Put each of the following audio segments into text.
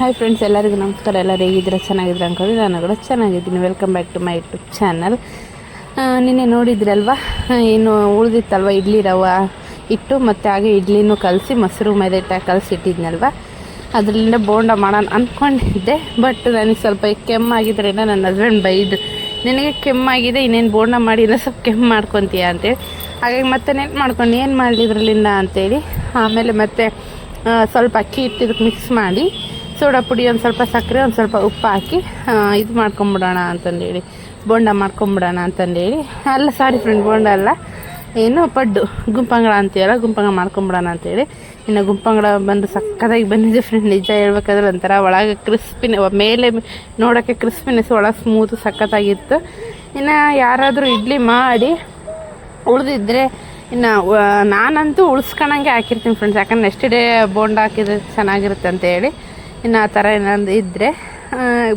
Hi friends, ಎಲ್ಲರಿಗೂ ನಮಸ್ಕಾರ. ಎಲ್ಲರೂ ಹೇಗಿದ್ದೀರಾ? ಚೆನ್ನಾಗಿದ್ರೆ ಅಂದ್ಕೊಂಡು ನಾನು ಕೂಡ ಚೆನ್ನಾಗಿದ್ದೀನಿ. Welcome back to my YouTube channel. ನಿನ್ನೆ ನೋಡಿದ್ರಲ್ವ, ಏನು ಉಳಿದಿತ್ತಲ್ವ ಇಡ್ಲಿ ರವೆ ಇಟ್ಟು ಮತ್ತು ಹಾಗೆ ಇಡ್ಲಿನೂ ಕಲಸಿ ಮೊಸರು ಮೈದಾ ಹಿಟ್ಟಾಗಿ ಕಲಸಿಟ್ಟಿದ್ನಲ್ವ, ಅದರಿಂದ ಬೋಂಡ ಮಾಡೋಣ ಅಂದ್ಕೊಂಡಿದ್ದೆ. ಬಟ್ ನನಗೆ ಸ್ವಲ್ಪ ಕೆಮ್ಮಾಗಿದ್ದರಿಂದ ನನ್ನ ಹಸ್ಬೆಂಡ್ ಬೈದು, ನಿನಗೆ ಕೆಮ್ಮಾಗಿದೆ, ಇನ್ನೇನು ಬೋಂಡ ಮಾಡಿಲ್ಲ, ಸ್ವಲ್ಪ ಕೆಮ್ಮು ಮಾಡ್ಕೊತೀಯ ಅಂತೇಳಿ. ಹಾಗಾಗಿ ಮತ್ತೆ ನೆನ್ಪು ಮಾಡ್ಕೊಂಡು ಏನು ಮಾಡಲಿ ಇದರಲ್ಲಿಂದ ಅಂತೇಳಿ, ಆಮೇಲೆ ಮತ್ತೆ ಸ್ವಲ್ಪ ಅಕ್ಕಿ ಹಿಟ್ಟು ಇದಕ್ಕೆ ಮಿಕ್ಸ್ ಮಾಡಿ ಸೋಡಾ ಪುಡಿ, ಒಂದು ಸ್ವಲ್ಪ ಸಕ್ಕರೆ, ಒಂದು ಸ್ವಲ್ಪ ಉಪ್ಪು ಹಾಕಿ ಇದು ಮಾಡ್ಕೊಂಬಿಡೋಣ ಅಂತಂದೇಳಿ, ಬೋಂಡ ಮಾಡ್ಕೊಂಬಿಡೋಣ ಅಂತಂದೇಳಿ. ಅಲ್ಲ ಸಾರಿ ಫ್ರೆಂಡ್, ಬೋಂಡ ಅಲ್ಲ, ಏನು ಪಡ್ಡು, ಗುಂಪಂಗಳ ಅಂತೀವಲ್ಲ, ಗುಂಪಂಗಳ ಮಾಡ್ಕೊಂಬಿಡೋಣ ಅಂತೇಳಿ. ಇನ್ನು ಗುಂಪಂಗಳ ಬಂದು ಸಕ್ಕತ್ತಾಗಿ ಬಂದಿದೆ ಫ್ರೆಂಡ್. ನಿಜ ಹೇಳ್ಬೇಕಾದ್ರೆ ಒಂಥರ ಒಳಗೆ ಕ್ರಿಸ್ಪಿನ, ಮೇಲೆ ನೋಡೋಕ್ಕೆ ಕ್ರಿಸ್ಪಿನೆಸ್, ಒಳಗೆ ಸ್ಮೂತು ಸಕ್ಕತ್ತಾಗಿತ್ತು. ಇನ್ನು ಯಾರಾದರೂ ಇಡ್ಲಿ ಮಾಡಿ ಉಳಿದಿದ್ರೆ ಇನ್ನು ನಾನಂತೂ ಉಳಿಸ್ಕೊಳಂಗೆ ಹಾಕಿರ್ತೀನಿ ಫ್ರೆಂಡ್ಸ್, ಯಾಕಂದ್ರೆ ನೆಕ್ಸ್ಟ್ ಡೇ ಬೋಂಡ ಹಾಕಿದ್ರೆ ಚೆನ್ನಾಗಿರುತ್ತೆ ಅಂತೇಳಿ. ಇನ್ನು ಆ ಥರ ಏನಾದ್ರು ಇದ್ದರೆ,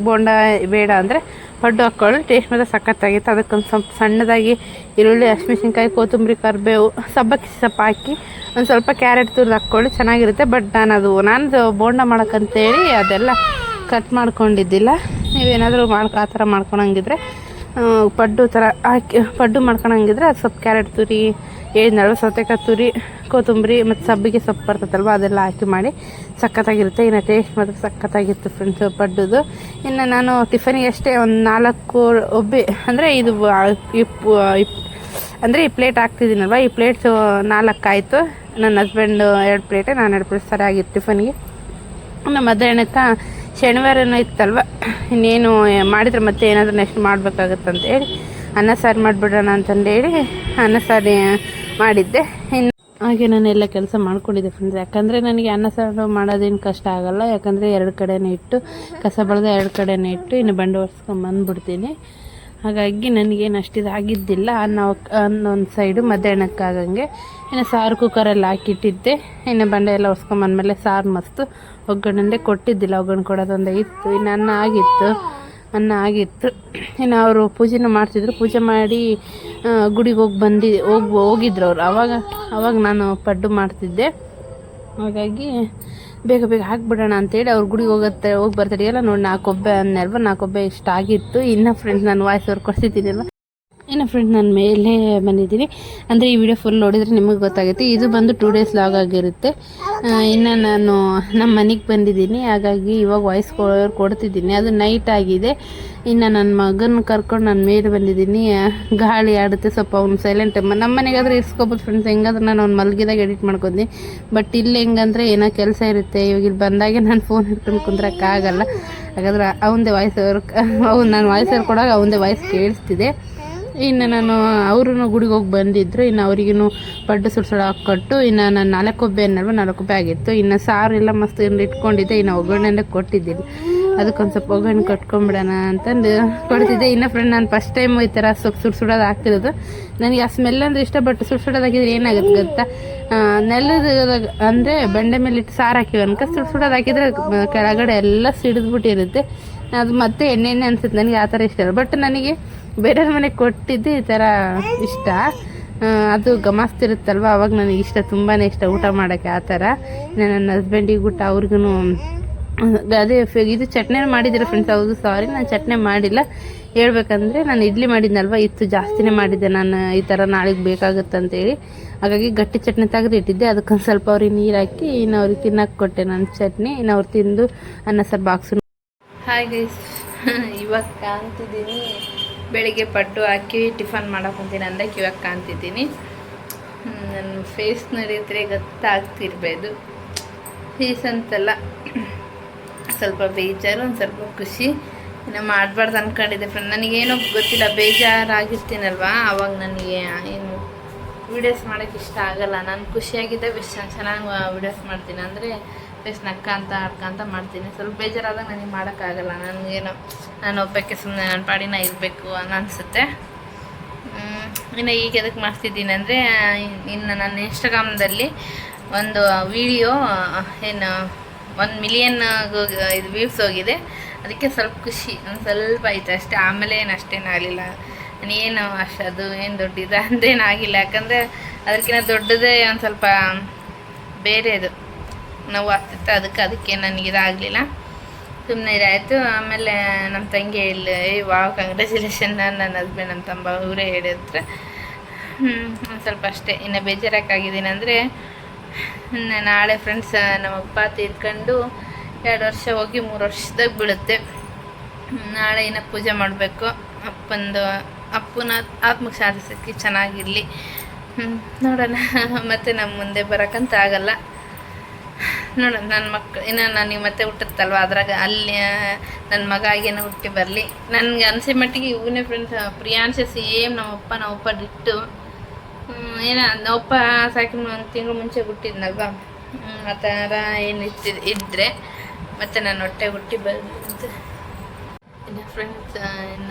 ಬೋಂಡ ಬೇಡ ಅಂದರೆ ಪಡ್ಡು ಹಾಕ್ಕೊಳ್ಳಿ, ಟೇಸ್ಟ್ ಮಾತ್ರ ಸಖತ್ತಾಗಿತ್ತು. ಅದಕ್ಕೊಂದು ಸ್ವಲ್ಪ ಸಣ್ಣದಾಗಿ ಈರುಳ್ಳಿ, ಹಸಿಮೆಣ್ಸಿನ್ಕಾಯಿ, ಕೊತ್ತಂಬರಿ, ಕರಿಬೇವು, ಸಬ್ಬಕ್ಕಿ ಸೊಪ್ಪು ಹಾಕಿ ಒಂದು ಸ್ವಲ್ಪ ಕ್ಯಾರೆಟ್ ತುರಿದು ಹಾಕ್ಕೊಳ್ಳಿ, ಚೆನ್ನಾಗಿರುತ್ತೆ. ಬಟ್ ನಾನು ಬೋಂಡ ಮಾಡೋಕ್ಕಂತೇಳಿ ಅದೆಲ್ಲ ಕಟ್ ಮಾಡ್ಕೊಂಡಿದ್ದಿಲ್ಲ. ನೀವೇನಾದರೂ ಆ ಥರ ಮಾಡ್ಕೊಳಂಗಿದ್ರೆ, ಪಡ್ಡು ಥರ ಹಾಕಿ ಪಡ್ಡು ಮಾಡ್ಕೊಳಂಗಿದ್ರೆ ಅದು ಸ್ವಲ್ಪ ಕ್ಯಾರೆಟ್ ತುರಿ, ಹೇಳಿದ್ನಲ್ವ, ಸೌತೆಕಾಯಿ ತುರಿ, ಕೊತ್ತಂಬರಿ ಮತ್ತು ಸಬ್ಬಿಗೆ ಸೊಪ್ಪು ಬರ್ತದಲ್ವ, ಅದೆಲ್ಲ ಹಾಕಿ ಮಾಡಿ ಸಖತ್ತಾಗಿರುತ್ತೆ. ಇನ್ನು ಟೇಸ್ಟ್ ಮಾತ್ರ ಸಖತ್ತಾಗಿತ್ತು ಫ್ರೆಂಡ್ಸ್ ಪಡ್ಡುದು. ಇನ್ನು ನಾನು ಟಿಫನಿಗೆ ಅಷ್ಟೇ ಒಂದು 4 ಒಬ್ಬಿ ಅಂದರೆ ಇದು ಅಂದರೆ ಈ ಪ್ಲೇಟ್ ಹಾಕ್ತಿದ್ದೀನಲ್ವ, ಈ ಪ್ಲೇಟ್ಸು 4 ಆಯಿತು. ನನ್ನ ಹಸ್ಬೆಂಡು 2 ಪ್ಲೇಟೆ, ನಾನು 2 ಪ್ಲೇಟ್ ಸರಿಯಾಗಿತ್ತು ಟಿಫನ್ಗೆ. ಇನ್ನು ಮಧ್ಯಾಹ್ನಕ್ಕೆ ಶನಿವಾರನೂ ಇತ್ತಲ್ವ, ಇನ್ನೇನು ಮಾಡಿದರೆ ಮತ್ತೆ ಏನಾದರೂ ನೆಕ್ಸ್ಟ್ ಮಾಡಬೇಕಾಗತ್ತಂತೇಳಿ ಅನ್ನ ಸಾರು ಮಾಡಿಬಿಡೋಣ ಅಂತಂದೇಳಿ ಅನ್ನ ಸಾರು ಮಾಡಿದ್ದೆ. ಇನ್ನು ಹಾಗೆ ನಾನೆಲ್ಲ ಕೆಲಸ ಮಾಡ್ಕೊಂಡಿದ್ದೆ ಫ್ರೆಂಡ್ಸ್, ಯಾಕಂದರೆ ನನಗೆ ಅನ್ನ ಸಾರು ಮಾಡೋದೇನು ಕಷ್ಟ ಆಗೋಲ್ಲ. ಯಾಕಂದರೆ 2 ಕಡೆನೇ ಇಟ್ಟು, ಕಸ ಬಳ್ದು 2 ಕಡೆನೇ ಇಟ್ಟು ಇನ್ನು ಬಂಡೆ ಒರೆಸ್ಕೊಂಬಂದ್ಬಿಡ್ತೀನಿ. ಹಾಗಾಗಿ ನನಗೇನು ಅಷ್ಟಿದಾಗಿದ್ದಿಲ್ಲ. ಒಂದು ಸೈಡು ಮಧ್ಯಾಹ್ನಕ್ಕಾಗಂಗೆ ಇನ್ನು ಸಾರು ಕುಕ್ಕರಲ್ಲಿ ಹಾಕಿಟ್ಟಿದ್ದೆ. ಇನ್ನು ಬಂಡೆ ಎಲ್ಲ ಒರೆಸ್ಕೊಂಬಂದ್ಮೇಲೆ ಸಾರು ಮಸ್ತು ಒಗ್ಗರಣೆ ಕೊಟ್ಟಿದ್ದಿಲ್ಲ, ಒಗ್ಗರಣೆ ಕೊಡೋದೊಂದೇ ಇತ್ತು. ಇನ್ನು ಅನ್ನ ಆಗಿತ್ತು. ಇನ್ನು ಅವರು ಪೂಜೆನೂ ಮಾಡ್ತಿದ್ರು, ಪೂಜೆ ಮಾಡಿ ಗುಡಿಗೆ ಹೋಗಿದ್ರು ಅವರು. ಅವಾಗ ನಾನು ಪಡ್ಡು ಮಾಡ್ತಿದ್ದೆ. ಹಾಗಾಗಿ ಬೇಗ ಹಾಕ್ಬಿಡೋಣ ಅಂತೇಳಿ ಅವ್ರು ಗುಡಿಗೆ ಹೋಗಿ ಬರ್ತಾರಿಯಲ್ಲ ನೋಡಿ, 4 ಒಬ್ಬೆ ಅನ್ನಲ್ವ, 4 ಒಬ್ಬೆ ಇಷ್ಟ ಆಗಿತ್ತು. ಇನ್ನು ಫ್ರೆಂಡ್ಸ್ ನಾನು ವಾಯ್ಸ್ ಓವರ್ ಕೊಡ್ತಿದ್ದೀನಲ್ವ, ಇನ್ನು ಫ್ರೆಂಡ್ಸ್ ನಾನು ಮೇಲೆ ಬಂದಿದ್ದೀನಿ. ಅಂದರೆ ಈ ವಿಡಿಯೋ ಫುಲ್ ನೋಡಿದರೆ ನಿಮಗೆ ಗೊತ್ತಾಗುತ್ತೆ. ಇದು ಬಂದು 2 ಡೇಸ್ ಲಾಗ್ ಆಗಿರುತ್ತೆ. ಇನ್ನು ನಾನು ನಮ್ಮ ಮನೆಗೆ ಬಂದಿದ್ದೀನಿ, ಹಾಗಾಗಿ ಇವಾಗ ವಾಯ್ಸ್ ಕೊಡ್ತಿದ್ದೀನಿ. ಅದು ನೈಟ್ ಆಗಿದೆ. ಇನ್ನು ನನ್ನ ಮಗನ ಕರ್ಕೊಂಡು ನಾನು ಮೇಲೆ ಬಂದಿದ್ದೀನಿ. ಗಾಳಿ ಆಡುತ್ತೆ ಸ್ವಲ್ಪ, ಅವ್ನು ಸೈಲೆಂಟ್. ನಮ್ಮ ಮನೆಗಾದ್ರೆ ಇರ್ಸ್ಕೊಬೋದು ಫ್ರೆಂಡ್ಸ್, ಹೆಂಗಾದ್ರೆ ನಾನು ಅವ್ನು ಮಲಗಿದಾಗ ಎಡಿಟ್ ಮಾಡ್ಕೊತೀನಿ. ಬಟ್ ಇಲ್ಲಿ ಹೆಂಗಂದ್ರೆ ಏನೋ ಕೆಲಸ ಇರುತ್ತೆ. ಇವಾಗ ಇಲ್ಲಿ ಬಂದಾಗೆ ನಾನು ಫೋನ್ ಹಿಡ್ಕೊಂಡು ಕುಂದ್ರಕ್ಕಾಗಲ್ಲ. ಹಾಗಾದ್ರೆ ಅವನದೇ ವಾಯ್ಸ್ ನಾನು ವಾಯ್ಸ್ ಕೊಡಾಗ ಅವನದೇ ವಾಯ್ಸ್ ಕೇಳಿಸ್ತಿದೆ. ಇನ್ನು ನಾನು ಅವ್ರೂ ಗುಡಿಗೆ ಹೋಗಿ ಬಂದಿದ್ರು. ಇನ್ನು ಅವ್ರಿಗೂ ಪಡ್ಡು ಸುಡ್ಸೋಳು ಹಾಕ್ಕೊಟ್ಟು, ಇನ್ನು ನಾನು 4 ಒಬ್ಬೆ ಅನ್ನಲ್ವ, 4 ಒಬ್ಬೆ ಆಗಿತ್ತು. ಇನ್ನು ಸಾರು ಎಲ್ಲ ಮಸ್ತ್ ಇಟ್ಕೊಂಡಿದ್ದೆ. ಇನ್ನು ಒಗ್ಗರಣೆ ಕೊಟ್ಟಿದ್ದಿಲ್ಲ, ಅದಕ್ಕೊಂದು ಸ್ವಲ್ಪ ಒಗ್ಗರಣೆ ಕಟ್ಕೊಂಬಿಡೋಣ ಅಂತಂದು ಕೊಡ್ತಿದ್ದೆ. ಇನ್ನು ಫ್ರೆಂಡ್ ನಾನು ಫಸ್ಟ್ ಟೈಮ್ ಈ ಥರ ಸುಡ್ಸೋದು ಹಾಕ್ತಿರೋದು. ನನಗೆ ಆ ಸ್ಮೆಲ್ ಅಂದರೆ ಇಷ್ಟ. ಬಟ್ ಸುಡ್ಸೋದು ಹಾಕಿದ್ರೆ ಏನಾಗುತ್ತೆ ಗೊತ್ತಾ, ನೆಲದ ಅಂದರೆ ಬಂಡೆ ಮೇಲೆ ಇಟ್ಟು ಸಾರು ಹಾಕಿವಿ ಅನ್ಕ ಸುಡ್ಸೋದು ಹಾಕಿದರೆ ಕೆಳಗಡೆ ಎಲ್ಲ ಸಿಡಿದ್ಬಿಟ್ಟಿರುತ್ತೆ. ಅದು ಮತ್ತೆ ಎಣ್ಣೆ ಅನ್ಸುತ್ತೆ. ನನಗೆ ಆ ಥರ ಇಷ್ಟ ಇಲ್ಲ. ಬಟ್ ನನಗೆ ಬೇರೆಯವ್ರ ಮನೆಗೆ ಕೊಟ್ಟಿದ್ದು ಈ ಥರ ಇಷ್ಟ. ಅದು ಗಮನಿಸ್ತಿರುತ್ತಲ್ವ, ಅವಾಗ ನನಗೆ ಇಷ್ಟ, ತುಂಬಾ ಇಷ್ಟ ಊಟ ಮಾಡೋಕ್ಕೆ ಆ ಥರ. ನನ್ನ ಹಸ್ಬೆಂಡಿಗೆ ಊಟ, ಅವ್ರಿಗೂ ಅದೇ ಇದು ಚಟ್ನಿ ಮಾಡಿದ್ದೀರ ಫ್ರೆಂಡ್ಸ್. ಹೌದು ಸಾರಿ, ನಾನು ಚಟ್ನಿ ಮಾಡಿಲ್ಲ. ಹೇಳ್ಬೇಕಂದ್ರೆ ನಾನು ಇಡ್ಲಿ ಮಾಡಿದ್ನಲ್ವ, ಇತ್ತು ಜಾಸ್ತಿನೇ ಮಾಡಿದ್ದೆ ನಾನು, ಈ ಥರ ನಾಳೆಗೆ ಬೇಕಾಗುತ್ತಂತೇಳಿ. ಹಾಗಾಗಿ ಗಟ್ಟಿ ಚಟ್ನಿ ತೆಗೆದು ಇಟ್ಟಿದ್ದೆ. ಅದಕ್ಕೊಂದು ಸ್ವಲ್ಪ ಅವ್ರಿಗೆ ನೀರು ಹಾಕಿ ಇನ್ನು ಅವ್ರಿಗೆ ತಿನ್ನಕ್ಕೆ ಕೊಟ್ಟೆ ನಾನು ಚಟ್ನಿ. ಇನ್ನು ಅವ್ರು ತಿಂದು ಅನ್ನ ಸಾರು ಬಾಕ್ಸು. ಹಾಗೆ ಇವಾಗ ಕಾಣ್ತಿದ್ದೀನಿ, ಬೆಳಿಗ್ಗೆ ಪಡ್ಡು ಹಾಕಿ ಟಿಫನ್ ಮಾಡೋಕೊಂತೀನಿ ಅಂದಾಗ ಇವಾಗ ಕಾಣ್ತಿದ್ದೀನಿ. ನನ್ನ ಫೇಸ್ ನಡೆಯುತ್ತೆ ಗೊತ್ತಾಗ್ತಿರ್ಬೋದು. ಫೇಸ್ ಅಂತಲ್ಲ, ಸ್ವಲ್ಪ ಬೇಜಾರು, ಒಂದು ಸ್ವಲ್ಪ ಖುಷಿ. ಇನ್ನು ಮಾಡಬಾರ್ದು ಅಂದ್ಕೊಂಡಿದ್ದೆ ಫ್ರೆಂಡ್. ನನಗೇನೋ ಗೊತ್ತಿಲ್ಲ, ಬೇಜಾರಾಗಿರ್ತೀನಲ್ವ, ಆವಾಗ ನನಗೆ ಏನು ವೀಡಿಯೋಸ್ ಮಾಡೋಕ್ಕೆ ಇಷ್ಟ ಆಗೋಲ್ಲ. ನಾನು ಖುಷಿಯಾಗಿದ್ದೆ ಚೆನ್ನಾಗಿ ವೀಡಿಯೋಸ್ ಮಾಡ್ತೀನಿ, ಅಂದರೆ ಫೇಸ್ ನಕ್ಕಂತ ಆಡ್ಕೊಂತ ಮಾಡ್ತೀನಿ. ಸ್ವಲ್ಪ ಬೇಜಾರಾದಾಗ ನನಗೆ ಮಾಡೋಕ್ಕಾಗಲ್ಲ. ನನಗೇನೋ ನಾನು ಒಬ್ಬಕ್ಕೆ ಸುಮ್ಮನೆ ನನ್ನ ಪಾಡಿನ ಇರಬೇಕು ಅನ್ನೋ ಅನಿಸುತ್ತೆ. ಇನ್ನು ಈಗ ಎದಕ್ಕೆ ಮಾಡ್ತಿದ್ದೀನಿ ಅಂದರೆ, ಇನ್ನು ನನ್ನ ಇನ್ಸ್ಟಾಗ್ರಾಮ್ದಲ್ಲಿ ಒಂದು ವಿಡಿಯೋ ಏನು 1 ಮಿಲಿಯನ್ ಇದು ವ್ಯೂಸ್ ಹೋಗಿದೆ. ಅದಕ್ಕೆ ಸ್ವಲ್ಪ ಖುಷಿ, ಒಂದು ಸ್ವಲ್ಪ ಆಯಿತು ಅಷ್ಟೇ. ಆಮೇಲೆ ಏನು ಅಷ್ಟೇನಾಗಲಿಲ್ಲ. ನಾನೇನು ಅದು ಏನು ದೊಡ್ಡದು ಅಂದೇನಾಗಿಲ್ಲ. ಯಾಕಂದರೆ ಅದಕ್ಕಿಂತ ದೊಡ್ಡದೇ ಒಂದು ಸ್ವಲ್ಪ ಬೇರೆದು ನೋವು ಆಗ್ತಿತ್ತು. ಅದಕ್ಕೆ ನನಗೆ ಇದಾಗಲಿಲ್ಲ. ಸುಮ್ಮನೆ ಇದಾಯಿತು. ಆಮೇಲೆ ನಮ್ಮ ತಂಗಿ ಇಲ್ಲಿ ವಾವ್ ಕಂಗ್ರ್ಯಾಚುಲೇಷನ್ ನನ್ನ ಹಸ್ಬೆಂಡ್ ನಮ್ಮ ತಮ್ಮ ಅವರೇ ಹೇಳಿದ್ರೆ ಒಂದು ಸ್ವಲ್ಪ ಅಷ್ಟೇ. ಇನ್ನು ಬೇಜಾರಾಗಿದ್ದೀನಿ ಅಂದರೆ ನಾಳೆ ಫ್ರೆಂಡ್ಸ್ ನಮ್ಮಪ್ಪ ತೀರ್ಕೊಂಡು 2 ವರ್ಷ ಹೋಗಿ 3 ವರ್ಷದಾಗ ಬೀಳುತ್ತೆ. ನಾಳೆ ಇನ್ನು ಪೂಜೆ ಮಾಡಬೇಕು. ಅಪ್ಪನ ಆತ್ಮಕ್ಕೆ ಶಾಂತಿ ಚೆನ್ನಾಗಿರಲಿ. ನೋಡೋಣ. ಮತ್ತೆ ನಮ್ಮ ಮುಂದೆ ಬರೋಕ್ಕಂತ ಆಗಲ್ಲ. ನೋಡೋಣ, ನನ್ನ ಮಕ್ಕಳು ಇನ್ನು ನನಗೆ ಮತ್ತೆ ಹುಟ್ಟುತ್ತಲ್ವ, ಅದ್ರಾಗ ಅಲ್ಲಿ ನನ್ನ ಮಗ ಆಗೇನೋ ಹುಟ್ಟಿ ಬರಲಿ. ನನಗೆ ಅನಿಸೋ ಮಟ್ಟಿಗೆ ಇವನೇ ಫ್ರೆಂಡ್ಸ್ ಪ್ರಿಯಾಂಶ ಸೇಮ್ ನಮ್ಮಪ್ಪ ಡಿಟ್ಟು. ನಮ್ಮಪ್ಪ ಸಾಕಿ 1 ತಿಂಗಳು ಮುಂಚೆ ಹುಟ್ಟಿದ್ನಲ್ವ, ಆ ಥರ ಏನು ಇದ್ದರೆ ಮತ್ತು ನನ್ನ ಹೊಟ್ಟೆ ಹುಟ್ಟಿ ಬರಲಿ ಅಂತ. ಇನ್ನು ಫ್ರೆಂಡ್ಸ್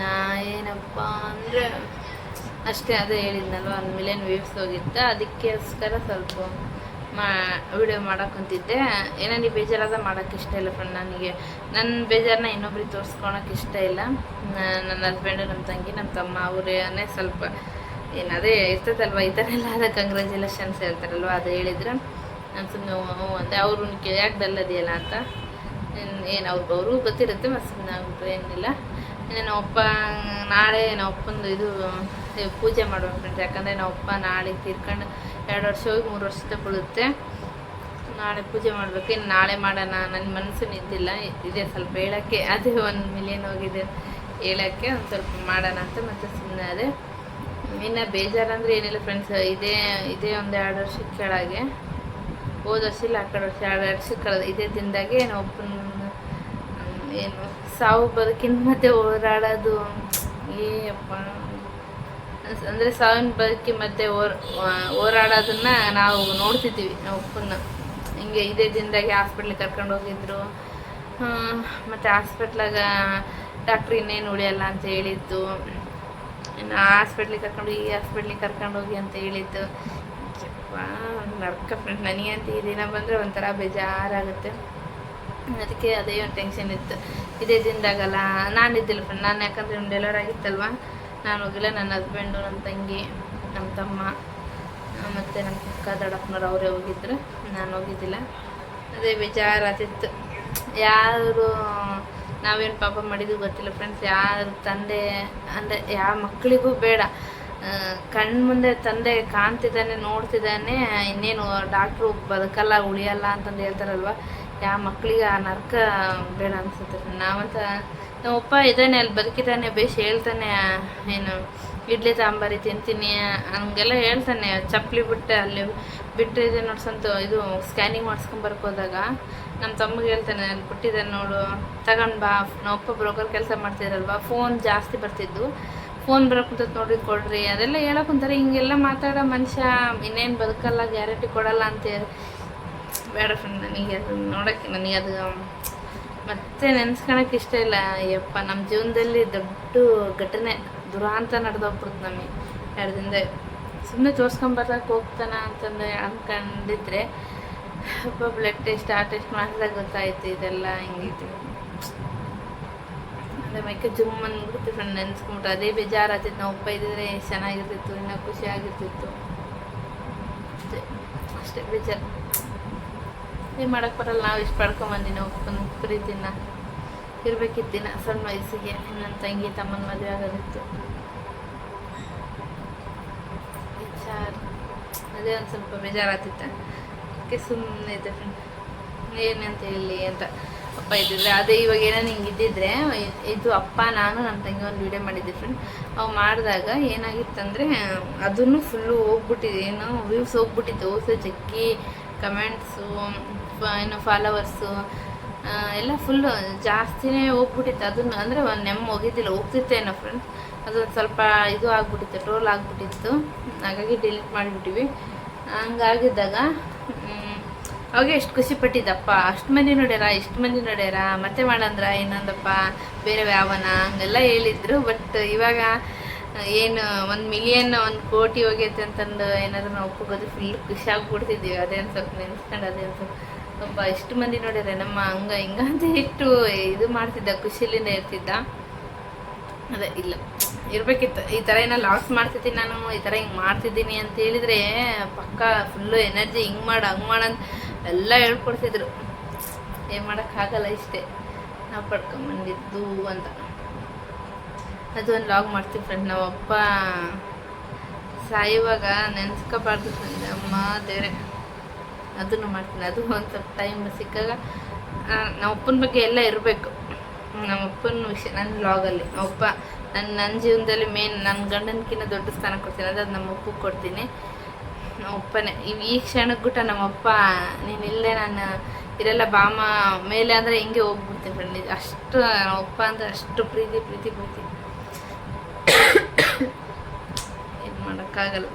ಏನಪ್ಪ ಅಂದರೆ ಅಷ್ಟೇ, ಅದೇ ಹೇಳಿದ್ನಲ್ವ, 1 ಮಿಲಿಯನ್ ವ್ಯೂಸ್ ಹೋಗಿದ್ದ. ಅದಕ್ಕೋಸ್ಕರ ಸ್ವಲ್ಪ ವಿಡಿಯೋ ಮಾಡೋಕ್ಕಂತಿದ್ದೆ. ನೀವು ಬೇಜಾರಾದ ಮಾಡೋಕ್ಕೆ ಇಷ್ಟ ಇಲ್ಲ ಫ್ರೆಂಡ್. ನನಗೆ ನನ್ನ ಬೇಜಾರನ್ನ ಇನ್ನೊಬ್ರಿಗೆ ತೋರಿಸ್ಕೊಳಕ್ಕೆ ಇಷ್ಟ ಇಲ್ಲ. ನನ್ನ ಹಸ್ಬೆಂಡು, ನಮ್ಮ ತಂಗಿ, ನಮ್ಮ ತಮ್ಮ ಅವರೇ ಸ್ವಲ್ಪ ಅದೇ ಇರ್ತದಲ್ವ, ಈ ಥರ ಎಲ್ಲ ಆದ ಕಂಗ್ರ್ಯಾಚುಲೇಷನ್ಸ್ ಹೇಳ್ತಾರಲ್ವ, ಅದು ಹೇಳಿದ್ರೆ ನಾನು ಸುಮ್ಮನೆ ಅಂದರೆ ಅವರು ಯಾಕೆ ಡಲ್ಲದಿಯಲ್ಲ ಅಂತ ಅವರು ಗೊತ್ತಿರುತ್ತೆ. ಮತ್ತು ಸುಮ್ಮನೆ ಆಗ್ಬಿಟ್ರೆ ಏನಿಲ್ಲ. ನಮ್ಮಪ್ಪ ನಾಳೆ ನಮ್ಮಪ್ಪಂದು ಇದು ಪೂಜೆ ಮಾಡುವ ಫ್ರೆಂಡ್ಸ್. ಯಾಕಂದರೆ ನಮ್ಮಪ್ಪ ನಾಳೆ ತೀರ್ಕೊಂಡು 2 ವರ್ಷ ಹೋಗಿ 3 ವರ್ಷದ ಬೀಳುತ್ತೆ. ನಾಳೆ ಪೂಜೆ ಮಾಡಬೇಕು. ಇನ್ನು ನಾಳೆ ಮಾಡೋಣ, ನನ್ನ ಮನಸ್ಸು ನಿಂತಿಲ್ಲ. ಇದೆ ಸ್ವಲ್ಪ ಹೇಳೋಕ್ಕೆ, ಅದೇ 1 ಮಿಲಿಯನ್ ಹೋಗಿದೆ ಹೇಳೋಕ್ಕೆ ಒಂದು ಸ್ವಲ್ಪ ಮಾಡೋಣ ಅಂತ ಮತ್ತೆ ಸುಮ್ಮನೆ ಅದೇ. ಇನ್ನು ಬೇಜಾರಂದರೆ ಏನಿಲ್ಲ ಫ್ರೆಂಡ್ಸ್, ಇದೇ ಒಂದು 2 ವರ್ಷದ ಕೆಳಗೆ, ಹೋದ ವರ್ಷ ಇಲ್ಲ ಆ ಕಡೆ ವರ್ಷ 2 ವರ್ಷದ ಕಳೆದ ಇದೇ ದಿನದಾಗೆ ನಮ್ಮಪ್ಪನ ಏನು ಸಾವು ಬದುಕಿನ ಮತ್ತೆ ಹೋರಾಡೋದು. ಅಪ್ಪ ಅಂದರೆ ಸಾವಿನ ಬದುಕಿ ಮತ್ತೆ ಹೋರಾಡೋದನ್ನ ನಾವು ನೋಡ್ತಿದ್ದೀವಿ. ನಾವು ಅಪ್ಪನ್ನ ಹಿಂಗೆ ಇದೇ ದಿನದಾಗೆ ಹಾಸ್ಪಿಟ್ಲಿಗೆ ಕರ್ಕೊಂಡು ಹೋಗಿದ್ರು. ಮತ್ತು ಹಾಸ್ಪಿಟ್ಲಾಗ ಡಾಕ್ಟ್ರ್ ಇನ್ನೇನು ಉಳಿಯಲ್ಲ ಅಂತ ಹೇಳಿದ್ದು. ಇನ್ನು ಆ ಹಾಸ್ಪಿಟ್ಲಿಗೆ ಕರ್ಕೊಂಡು ಹೋಗಿ ಅಂತ ಹೇಳಿದ್ದು. ನರ್ಕ ಫ್ರೆಂಡ್. ನನಗಂತ ಈ ದಿನ ಬಂದರೆ ಒಂಥರ ಬೇಜಾರಾಗುತ್ತೆ. ಅದಕ್ಕೆ ಅದೇ ಒಂದು ಟೆನ್ಷನ್ ಇತ್ತು. ಇದೇ ದಿನದಾಗಲ್ಲ ನಾನು ಇದ್ದಿಲ್ಲ ಫ್ರೆಂಡ್. ನಾನು ಯಾಕಂದರೆ ಡೆಲಿವರಿ ಆಗಿತ್ತಲ್ವ, ನಾನು ಹೋಗಿಲ್ಲ. ನನ್ನ ಹಸ್ಬೆಂಡು, ನನ್ನ ತಂಗಿ, ನಮ್ಮ ತಮ್ಮ ಮತ್ತು ನಮ್ಮ ಅಕ್ಕ ದೊಡ್ಡಪ್ಪನವ್ರು ಅವರೇ ಹೋಗಿದ್ರು, ನಾನು ಹೋಗಿದ್ದಿಲ್ಲ. ಅದೇ ಬೇಜಾರಾತಿತ್ತು. ಯಾರು ನಾವೇನು ಪಾಪ ಮಾಡಿದ್ದು ಗೊತ್ತಿಲ್ಲ ಫ್ರೆಂಡ್ಸ್. ಯಾರು ತಂದೆ ಅಂದರೆ ಯಾವ ಮಕ್ಕಳಿಗೂ ಬೇಡ, ಕಣ್ಮುಂದೆ ತಂದೆ ಕಾಣ್ತಿದ್ದಾನೆ, ನೋಡ್ತಿದ್ದಾನೆ, ಇನ್ನೇನು ಡಾಕ್ಟ್ರು ಬದುಕಲ್ಲ ಉಳಿಯಲ್ಲ ಅಂತಂದು ಹೇಳ್ತಾರಲ್ವ, ಯಾವ ಮಕ್ಕಳಿಗೆ ಆ ನರ್ಕ ಬೇಡ ಅನಿಸುತ್ತೆ. ನಾವಂತ ನಮ್ಮಪ್ಪ ಇದ್ದಾನೆ, ಅಲ್ಲಿ ಬದುಕಿದ್ದಾನೆ, ಬೇಷ್ ಹೇಳ್ತಾನೆ, ಏನು ಇಡ್ಲಿ ಸಾಂಬಾರಿ ತಿಂತೀನಿ ಹಂಗೆಲ್ಲ ಹೇಳ್ತಾನೆ. ಚಪ್ಪಲಿ ಬಿಟ್ಟೆ ಅಲ್ಲಿ ಬಿಟ್ಟಿದೆ ನೋಡ್ಸಂತ ಇದು ಸ್ಕ್ಯಾನಿಂಗ್ ಮಾಡಿಸ್ಕೊಂಬರ್ಕೋದಾಗ ನಮ್ಮ ತಮ್ಮಗೆ ಹೇಳ್ತಾನೆ, ಅಲ್ಲಿ ಬಿಟ್ಟಿದ್ದಾನೆ ನೋಡು, ತಗೊಂಡು ಬಾ. ನಮ್ಮಪ್ಪ ಬ್ರೋಕರ್ ಕೆಲಸ ಮಾಡ್ತಿದ್ರಲ್ವ, ಫೋನ್ ಜಾಸ್ತಿ ಬರ್ತಿದ್ದು. ಫೋನ್ ಬರೋಕ್ಕಂತ ನೋಡಿ ಕೊಡ್ರಿ ಅದೆಲ್ಲ ಹೇಳೋಕ್ಕಂತಾರೆ. ಹಿಂಗೆಲ್ಲ ಮಾತಾಡೋ ಮನುಷ್ಯ ಇನ್ನೇನು ಬದುಕಲ್ಲ, ಗ್ಯಾರಂಟಿ ಕೊಡಲ್ಲ ಅಂತ ಬೇಡ ಫ್ರೆಂಡ್. ನನಗೆ ಅದು ನೋಡೋಕ್ಕೆ ನನಗೆ ಮತ್ತೆ ನೆನೆಸ್ಕೊಳಕ್ಕೆ ಇಷ್ಟ ಇಲ್ಲ. ಯಪ್ಪ, ನಮ್ಮ ಜೀವನದಲ್ಲಿ ದೊಡ್ಡ ಘಟನೆ ದುರಾಂತ ನಡೆದೋಗ್ಬಿಡ್ತು ನಮಗೆ 2 ದಿನದ. ಸುಮ್ಮನೆ ತೋರಿಸ್ಕೊಂಬರ್ಸಕ್ಕೆ ಹೋಗ್ತಾನ ಅಂತಂದು ಅಂದ್ಕೊಂಡಿದ್ರೆ ಬ್ಲಡ್ ಟೆಸ್ಟ್ ಆ ಟೆಸ್ಟ್ ಮಾಡಿದಾಗ ಗೊತ್ತಾಯ್ತು ಇದೆಲ್ಲ ಹಿಂಗಿತ್ತು. ಅದೇ ಮೈಕೆ ಜುಮ್ ಅಂದ್ಬಿಡ್ತು ಫ್ರೆಂಡ್. ನೆನೆಸ್ಕೊಂಬಿಟ್ರೆ ಅದೇ ಬೇಜಾರಾಗ್ತಿತ್ತು. ನಾವು ಒಪ್ಪ ಇದ್ದಿದ್ರೆ ಎಷ್ಟು ಚೆನ್ನಾಗಿರ್ತಿತ್ತು, ಇನ್ನೂ ಖುಷಿಯಾಗಿರ್ತಿತ್ತು. ಅಷ್ಟೇ ಬೇಜಾರು. ಏನು ಮಾಡೋಕ್ಕೆ ಬರಲ್ಲ. ನಾವು ಇಷ್ಟು ಪಡ್ಕೊಂಬಂದಿ ನಾವು ಒಪ್ಪನ ಪ್ರೀತಿನ ಇರಬೇಕಿತ್ತಿನ ಸಣ್ಣ ವಯಸ್ಸಿಗೆ. ನನ್ನ ತಂಗಿ ತಮ್ಮನ ಮದುವೆ ಆಗೋದಿತ್ತು. ಅದೇ ಒಂದು ಸ್ವಲ್ಪ ಬೇಜಾರಾಗ್ತಿತ್ತು. ಅದಕ್ಕೆ ಸುಮ್ಮನೆ ಇದೆ ಫ್ರೆಂಡ್. ಏನಂತ ಹೇಳಿ ಅಂತ ಅಪ್ಪ ಇದ್ದಿದ್ರೆ ಅದೇ. ಇವಾಗ ಏನೋ ಹಿಂಗೆ ಇದ್ದಿದ್ರೆ ಇದು ಅಪ್ಪ ನಾನು ನಮ್ಮ ತಂಗಿ ಒಂದು ವೀಡಿಯೋ ಮಾಡಿದ್ದೆ ಫ್ರೆಂಡ್. ಅವು ಮಾಡಿದಾಗ ಏನಾಗಿತ್ತಂದರೆ ಅದನ್ನು ಫುಲ್ಲು ಹೋಗ್ಬಿಟ್ಟಿದೆ, ಏನೋ ವ್ಯೂಸ್ ಹೋಗ್ಬಿಟ್ಟಿತ್ತು. ಜಗ್ಗಿ ಕಮೆಂಟ್ಸು, ಏನು ಫಾಲೋವರ್ಸು ಎಲ್ಲ ಫುಲ್ಲು ಜಾಸ್ತಿನೇ ಹೋಗ್ಬಿಟ್ಟಿತ್ತು. ಅದನ್ನು ಅಂದರೆ ಒಂದು ಹೋಗಿದ್ದಿಲ್ಲ, ಹೋಗ್ತಿತ್ತೇನೋ ಫ್ರೆಂಡ್ಸ್. ಅದೊಂದು ಸ್ವಲ್ಪ ಇದು ಆಗ್ಬಿಟ್ಟಿತ್ತು, ಟ್ರೋಲ್ ಆಗಿಬಿಟ್ಟಿತ್ತು. ಹಾಗಾಗಿ ಡಿಲೀಟ್ ಮಾಡಿಬಿಟ್ಟಿವಿ. ಹಂಗಾಗಿದ್ದಾಗ ಅವಾಗ ಎಷ್ಟು ಖುಷಿ ಪಟ್ಟಿದ್ದಪ್ಪ, ಅಷ್ಟು ಮಂದಿ ನೋಡ್ಯಾರ ಮತ್ತೆ ಮಾಡಂದ್ರ ಇನ್ನೊಂದಪ್ಪ ಬೇರೆ ಯಾವನ ಹಂಗೆಲ್ಲ ಹೇಳಿದ್ರು. ಬಟ್ ಇವಾಗ ಏನು 1 ಮಿಲಿಯನ್ 1 ಕೋಟಿ ಹೋಗೈತೆ ಅಂತಂದು ಏನಾದರೂ ನಾವು ಒಪ್ಪಗೋದು ಫುಲ್ ಖುಷಿ ಆಗ್ಬಿಡ್ತಿದ್ದೀವಿ. ಅದೇನು ಸ್ವಲ್ಪ ನೆನೆಸ್ಕೊಂಡು ಅದೇನು ಸ್ವಲ್ಪ ಎಷ್ಟು ಮಂದಿ ನೋಡ್ಯಾರೆ ನಮ್ಮ ಹಿಂಗ ಅಂತ ಎಷ್ಟು ಇದು ಮಾಡ್ತಿದ್ದ, ಖುಷಿಲಿಂದ ಇರ್ತಿದ್ದ. ಅದೇ ಇಲ್ಲ ಇರಬೇಕಿತ್ತು. ಈ ಥರ ಏನೋ ಲಾಸ್ ಮಾಡ್ತಿದ್ದೀನಿ ನಾನು, ಈ ಥರ ಹಿಂಗೆ ಮಾಡ್ತಿದ್ದೀನಿ ಅಂತ ಹೇಳಿದರೆ ಪಕ್ಕ ಫುಲ್ಲು ಎನರ್ಜಿ ಹಿಂಗೆ ಮಾಡು ಹಂಗೆ ಮಾಡಂತ ಎಲ್ಲ ಹೇಳ್ಕೊಡ್ತಿದ್ರು. ಏನು ಮಾಡೋಕ್ಕಾಗಲ್ಲ ಇಷ್ಟೇ. ನಾವು ಪಡ್ಕೊಂಬಂದಿದ್ದು ಅಂತ. ಅದು ಒಂದು ಲಾಗ್ ಮಾಡ್ತೀವಿ ಫ್ರೆಂಡ್. ನಾವಪ್ಪ ಸಾಯುವಾಗ ನೆನ್ಸ್ಕೋಬಾರ್ದು ಫ್ರೆಂಡ್, ಅಮ್ಮ ದೇವ್ರೆ. ಅದನ್ನು ಮಾಡ್ತೀನಿ. ಅದು ಒಂದು ಸ್ವಲ್ಪ ಟೈಮ್ ಸಿಕ್ಕಾಗ ನಮ್ಮಪ್ಪನ ಬಗ್ಗೆ ಎಲ್ಲ ಇರಬೇಕು. ನಮ್ಮಪ್ಪನ ವಿಷಯ ನನ್ನ ಲಾಗಲ್ಲಿ ನಮ್ಮಪ್ಪ ನನ್ನ ಜೀವನದಲ್ಲಿ ಮೇನ್ ನನ್ನ ಗಂಡನಕ್ಕಿಂತ ದೊಡ್ಡ ಸ್ಥಾನ ಕೊಡ್ತೀನಿ. ಅದು ನಮ್ಮಪ್ಪಗೆ ಕೊಡ್ತೀನಿ. ನಮ್ಮಪ್ಪನೇ ಈ ಕ್ಷಣಕ್ಕೆ ಗುಟ್ಟ ನಮ್ಮಪ್ಪ ನೀನಿಲ್ಲದೆ ನಾನು ಇರೆಲ್ಲ ಬಾಮ ಮೇಲೆ ಅಂದರೆ ಹಿಂಗೆ ಹೋಗ್ಬಿಡ್ತೀನಿ ಫ್ರೆಂಡ್. ಅಷ್ಟು ನಮ್ಮಪ್ಪ ಅಂದರೆ ಅಷ್ಟು ಪ್ರೀತಿ ಏನು ಮಾಡೋಕ್ಕಾಗಲ್ಲ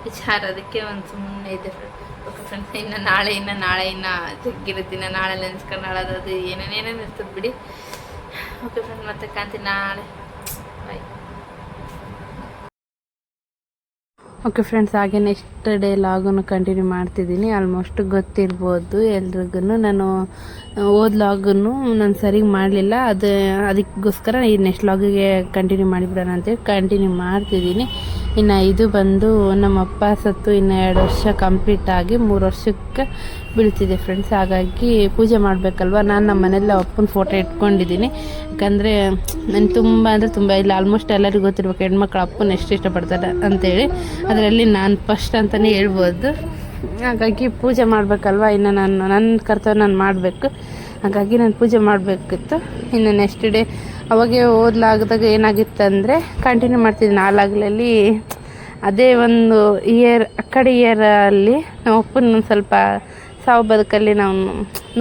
ವಿಚಾರ. ಅದಕ್ಕೆ ಒಂದು ಸುಮ್ಮನೆ ಇದೆ ಫ್ರೆಂಡ್. ಓಕೆ ಫ್ರೆಂಡ್ಸ್, ಇನ್ನು ನಾಳೆ ಜಗ್ಗಿರುತ್ತೆ. ನಾಳೆ ನೆನ್ಸ್ಕೊಂಡು ಆಳೋದು ಏನೇನೇನೇನು ಇರ್ತದೆ ಬಿಡಿ. ಓಕೆ ಫ್ರೆಂಡ್, ಮತ್ತೆ ಕಾಣ್ತೀನಿ ನಾಳೆ. ಬಾಯ್. ಓಕೆ ಫ್ರೆಂಡ್ಸ್, ಹಾಗೆ ನೆಕ್ಸ್ಟ್ ಡೇ ಲಾಗನ್ನು ಕಂಟಿನ್ಯೂ ಮಾಡ್ತಿದ್ದೀನಿ. ಆಲ್ಮೋಸ್ಟ್ ಗೊತ್ತಿರ್ಬೋದು ಎಲ್ರಿಗೂ. ನಾನು ಓದ್ ಲಾಗನ್ನು ನಾನು ಸರಿಗೆ ಮಾಡಲಿಲ್ಲ. ಅದಕ್ಕೋಸ್ಕರ ಈ ನೆಕ್ಸ್ಟ್ ಲಾಗಿಗೆ ಕಂಟಿನ್ಯೂ ಮಾಡಿಬಿಡೋಣ ಅಂತೇಳಿ ಕಂಟಿನ್ಯೂ ಮಾಡ್ತಿದ್ದೀನಿ. ಇನ್ನು ಇದು ಬಂದು ನಮ್ಮ ಅಪ್ಪ ಸತ್ತು ಇನ್ನು 2 ವರ್ಷ ಕಂಪ್ಲೀಟ್ ಆಗಿ 3 ವರ್ಷಕ್ಕೆ ಬೀಳ್ತಿದೆ ಫ್ರೆಂಡ್ಸ್. ಹಾಗಾಗಿ ಪೂಜೆ ಮಾಡಬೇಕಲ್ವ. ನಾನು ನಮ್ಮ ಮನೆಯಲ್ಲ ಅಪ್ಪನ ಫೋಟೋ ಇಟ್ಕೊಂಡಿದ್ದೀನಿ. ಯಾಕಂದರೆ ನಾನು ತುಂಬ ಇಲ್ಲ, ಆಲ್ಮೋಸ್ಟ್ ಎಲ್ಲರಿಗೂ ಗೊತ್ತಿರ್ಬೇಕು ಹೆಣ್ಮಕ್ಳು ಅಪ್ಪನ ಎಷ್ಟು ಇಷ್ಟಪಡ್ತಾರೆ ಅಂತೇಳಿ. ಅದರಲ್ಲಿ ನಾನು ಫಸ್ಟ್ ಅಂತಲೇ ಹೇಳ್ಬೋದು. ಹಾಗಾಗಿ ಪೂಜೆ ಮಾಡಬೇಕಲ್ವ. ಇನ್ನು ನನ್ನ ಕರ್ತವ್ಯ ನಾನು ಮಾಡಬೇಕು. ಹಾಗಾಗಿ ನಾನು ಪೂಜೆ ಮಾಡಬೇಕಿತ್ತು. ಇನ್ನು ನೆಕ್ಸ್ಟ್ ಡೇ ಅವಾಗೆ ಓದ್ಲಾಗದಾಗ ಏನಾಗಿತ್ತಂದರೆ ಕಂಟಿನ್ಯೂ ಮಾಡ್ತಿದ್ದೀನಿ. ಲಾಗ್ಲಲ್ಲಿ ಅದೇ ಒಂದು ಇಯರಲ್ಲಿ ನಾವು ಅಪ್ಪನ ಸ್ವಲ್ಪ ಸಾವು ಬದುಕಲ್ಲಿ ನಾವು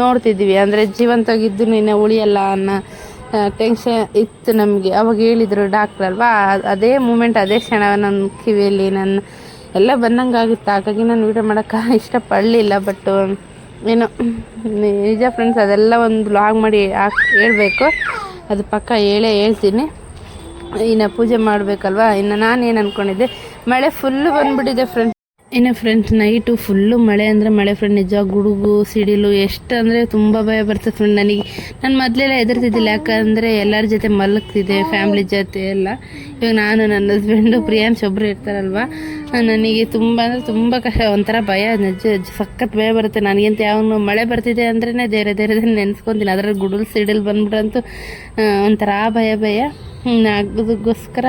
ನೋಡ್ತಿದ್ವಿ. ಅಂದರೆ ಜೀವಂತವಾಗಿದ್ದು ಇನ್ನೂ ಉಳಿಯಲ್ಲ ಅನ್ನೋ ಟೆನ್ಷನ್ ಇತ್ತು ನಮಗೆ. ಅವಾಗ ಹೇಳಿದರು ಡಾಕ್ಟ್ರ್ ಅಲ್ವಾ. ಅದೇ ಮೂಮೆಂಟ್, ಅದೇ ಕ್ಷಣ ನನ್ನ ಕಿವಿಯಲ್ಲಿ ನನ್ನ ಎಲ್ಲ ಬಂದಂಗೆ ಆಗುತ್ತೆ. ಹಾಗಾಗಿ ನಾನು ವೀಡಿಯೋ ಮಾಡೋಕ್ಕೆ ಇಷ್ಟಪಡಲಿಲ್ಲ. ಬಟ್ ಏನೋ ನಿಜ ಫ್ರೆಂಡ್ಸ್, ಅದೆಲ್ಲ ಒಂದು ಲಾಗ್ ಮಾಡಿ ಹೇಳಬೇಕು. ಅದು ಪಕ್ಕ ಹೇಳ್ತೀನಿ. ಇನ್ನು ಪೂಜೆ ಮಾಡಬೇಕಲ್ವ. ಇನ್ನು ನಾನೇನು ಅಂದ್ಕೊಂಡಿದ್ದೆ, ಮಳೆ ಫುಲ್ಲು ಬಂದುಬಿಟ್ಟಿದೆ ಫ್ರೆಂಡ್ಸ್. ಇನ್ನು ಫ್ರೆಂಡ್ಸ್ ನೈಟು ಫುಲ್ಲು ಮಳೆ ಅಂದರೆ ಮಳೆ ಫ್ರೆಂಡ್. ನಿಜ ಗುಡುಗು ಸಿಡಿಲು ಎಷ್ಟು ಅಂದರೆ ತುಂಬ ಭಯ ಬರ್ತದೆ ಫ್ರೆಂಡ್ ನನಗೆ. ನಾನು ಮೊದಲೆಲ್ಲ ಹೆದರ್ತಿದ್ದಿಲ್ಲ, ಯಾಕಂದರೆ ಎಲ್ಲರ ಜೊತೆ ಮಲಗ್ತಿದ್ದೆ ಫ್ಯಾಮ್ಲಿ ಜೊತೆ ಎಲ್ಲ. ಇವಾಗ ನಾನು ನನ್ನ ಹಸ್ಬೆಂಡು ಪ್ರಿಯಾಂಶ್ ಒಬ್ಬರು ಇರ್ತಾರಲ್ವ, ನನಗೆ ತುಂಬ ಅಂದರೆ ತುಂಬ ಕಷ್ಟ, ಒಂಥರ ಭಯ, ನಿಜ ಸಖತ್ ಭಯ ಬರುತ್ತೆ ನನಗಂತ. ಯಾವನು ಮಳೆ ಬರ್ತಿದೆ ಅಂದ್ರೇ ಧೈರ್ಯ ನೆನೆಸ್ಕೊತೀನಿ. ಅದರಲ್ಲಿ ಗುಡುಗು ಸಿಡಿಲು ಬಂದ್ಬಿಟ್ರಂತೂ ಒಂಥರ ಭಯ ಅದಕ್ಕೋಸ್ಕರ.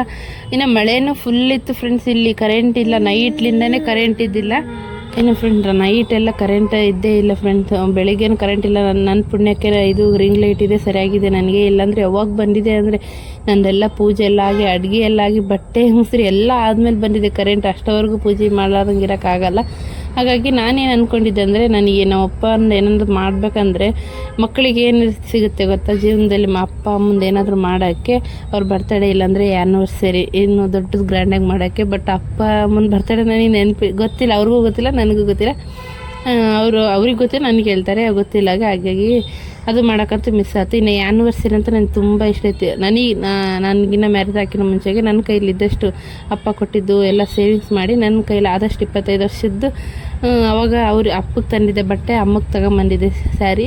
ಇನ್ನು ಮಳೆನೂ ಫುಲ್ ಇತ್ತು ಫ್ರೆಂಡ್ಸ್. ಇಲ್ಲಿ ಕರೆಂಟ್ ಇಲ್ಲ, ನೈಟ್ಲಿಂದನೇ ಕರೆಂಟ್ ಇದ್ದಿಲ್ಲ. ಇನ್ನು ಫ್ರೆಂಡ್ ನೈಟೆಲ್ಲ ಕರೆಂಟ್ ಇದ್ದೇ ಇಲ್ಲ ಫ್ರೆಂಡ್ಸ್. ಬೆಳಿಗ್ಗೆನೂ ಕರೆಂಟ್ ಇಲ್ಲ. ನನ್ನ ಪುಣ್ಯಕ್ಕೆ ಇದು ರಿಂಗ್ ಲೈಟ್ ಇದೆ, ಸರಿಯಾಗಿದೆ ನನಗೆ. ಇಲ್ಲಾಂದರೆ ಯಾವಾಗ ಬಂದಿದೆ ಅಂದರೆ ನಂದೆಲ್ಲ ಪೂಜೆ ಎಲ್ಲ ಆಗಿ ಅಡುಗೆ ಎಲ್ಲ ಆಗಿ ಬಟ್ಟೆ ಮುಸ್ರಿ ಎಲ್ಲ ಆದಮೇಲೆ ಬಂದಿದೆ ಕರೆಂಟ್. ಅಷ್ಟವರೆಗೂ ಪೂಜೆ ಮಾಡಲಾರ್ದಂಗೆ ಇರೋಕ್ಕಾಗಲ್ಲ. ಹಾಗಾಗಿ ನಾನೇನು ಅಂದ್ಕೊಂಡಿದ್ದೆ ಅಂದರೆ, ನನಗೆ ನಮ್ಮಪ್ಪ ಏನಾದರೂ ಮಾಡಬೇಕಂದ್ರೆ ಮಕ್ಕಳಿಗೆ ಏನು ಸಿಗುತ್ತೆ ಗೊತ್ತಾ ಜೀವನದಲ್ಲಿ, ಅಪ್ಪ ಅಮ್ಮಂದು ಏನಾದರೂ ಮಾಡೋಕ್ಕೆ, ಅವ್ರ ಬರ್ತಡೇ ಇಲ್ಲಾಂದರೆ ಆ್ಯನಿವರ್ಸರಿ ಇನ್ನೂ ದೊಡ್ಡದು ಗ್ರ್ಯಾಂಡಾಗಿ ಮಾಡೋಕ್ಕೆ. ಬಟ್ ಅಪ್ಪ ಅಮ್ಮನ ಬರ್ತಡೇ ನನಗೆ ಗೊತ್ತಿಲ್ಲ, ಅವ್ರಿಗೂ ಗೊತ್ತಿಲ್ಲ ನನಗೂ ಗೊತ್ತಿಲ್ಲ. ಅವ್ರಿಗೆ ಗೊತ್ತಿಲ್ಲ, ನನಗೆ ಹೇಳ್ತಾರೆ ಗೊತ್ತಿಲ್ಲ. ಹಾಗಾಗಿ ಅದು ಮಾಡೋಕ್ಕಂತೂ ಮಿಸ್ ಆಯ್ತು. ಇನ್ನು ಆ್ಯನಿವರ್ಸರಿ ಅಂತ ನನಗೆ ತುಂಬ ಇಷ್ಟ ಐತಿ. ನನಗಿನ್ನ ಮ್ಯಾರೇಜ್ ಹಾಕಿನ ಮುಂಚೆಗೆ ನನ್ನ ಕೈಲಿದ್ದಷ್ಟು ಅಪ್ಪ ಕೊಟ್ಟಿದ್ದು ಎಲ್ಲ ಸೇವಿಂಗ್ಸ್ ಮಾಡಿ ನನ್ನ ಕೈಲಿ ಆದಷ್ಟು 25 ವರ್ಷದ್ದು ಅವಾಗ ಅಪ್ಪಗೆ ತಂದಿದ್ದೆ ಬಟ್ಟೆ, ಅಮ್ಮಗೆ ತಗೊಂಬಂದಿದ್ದೆ ಸ್ಯಾರಿ.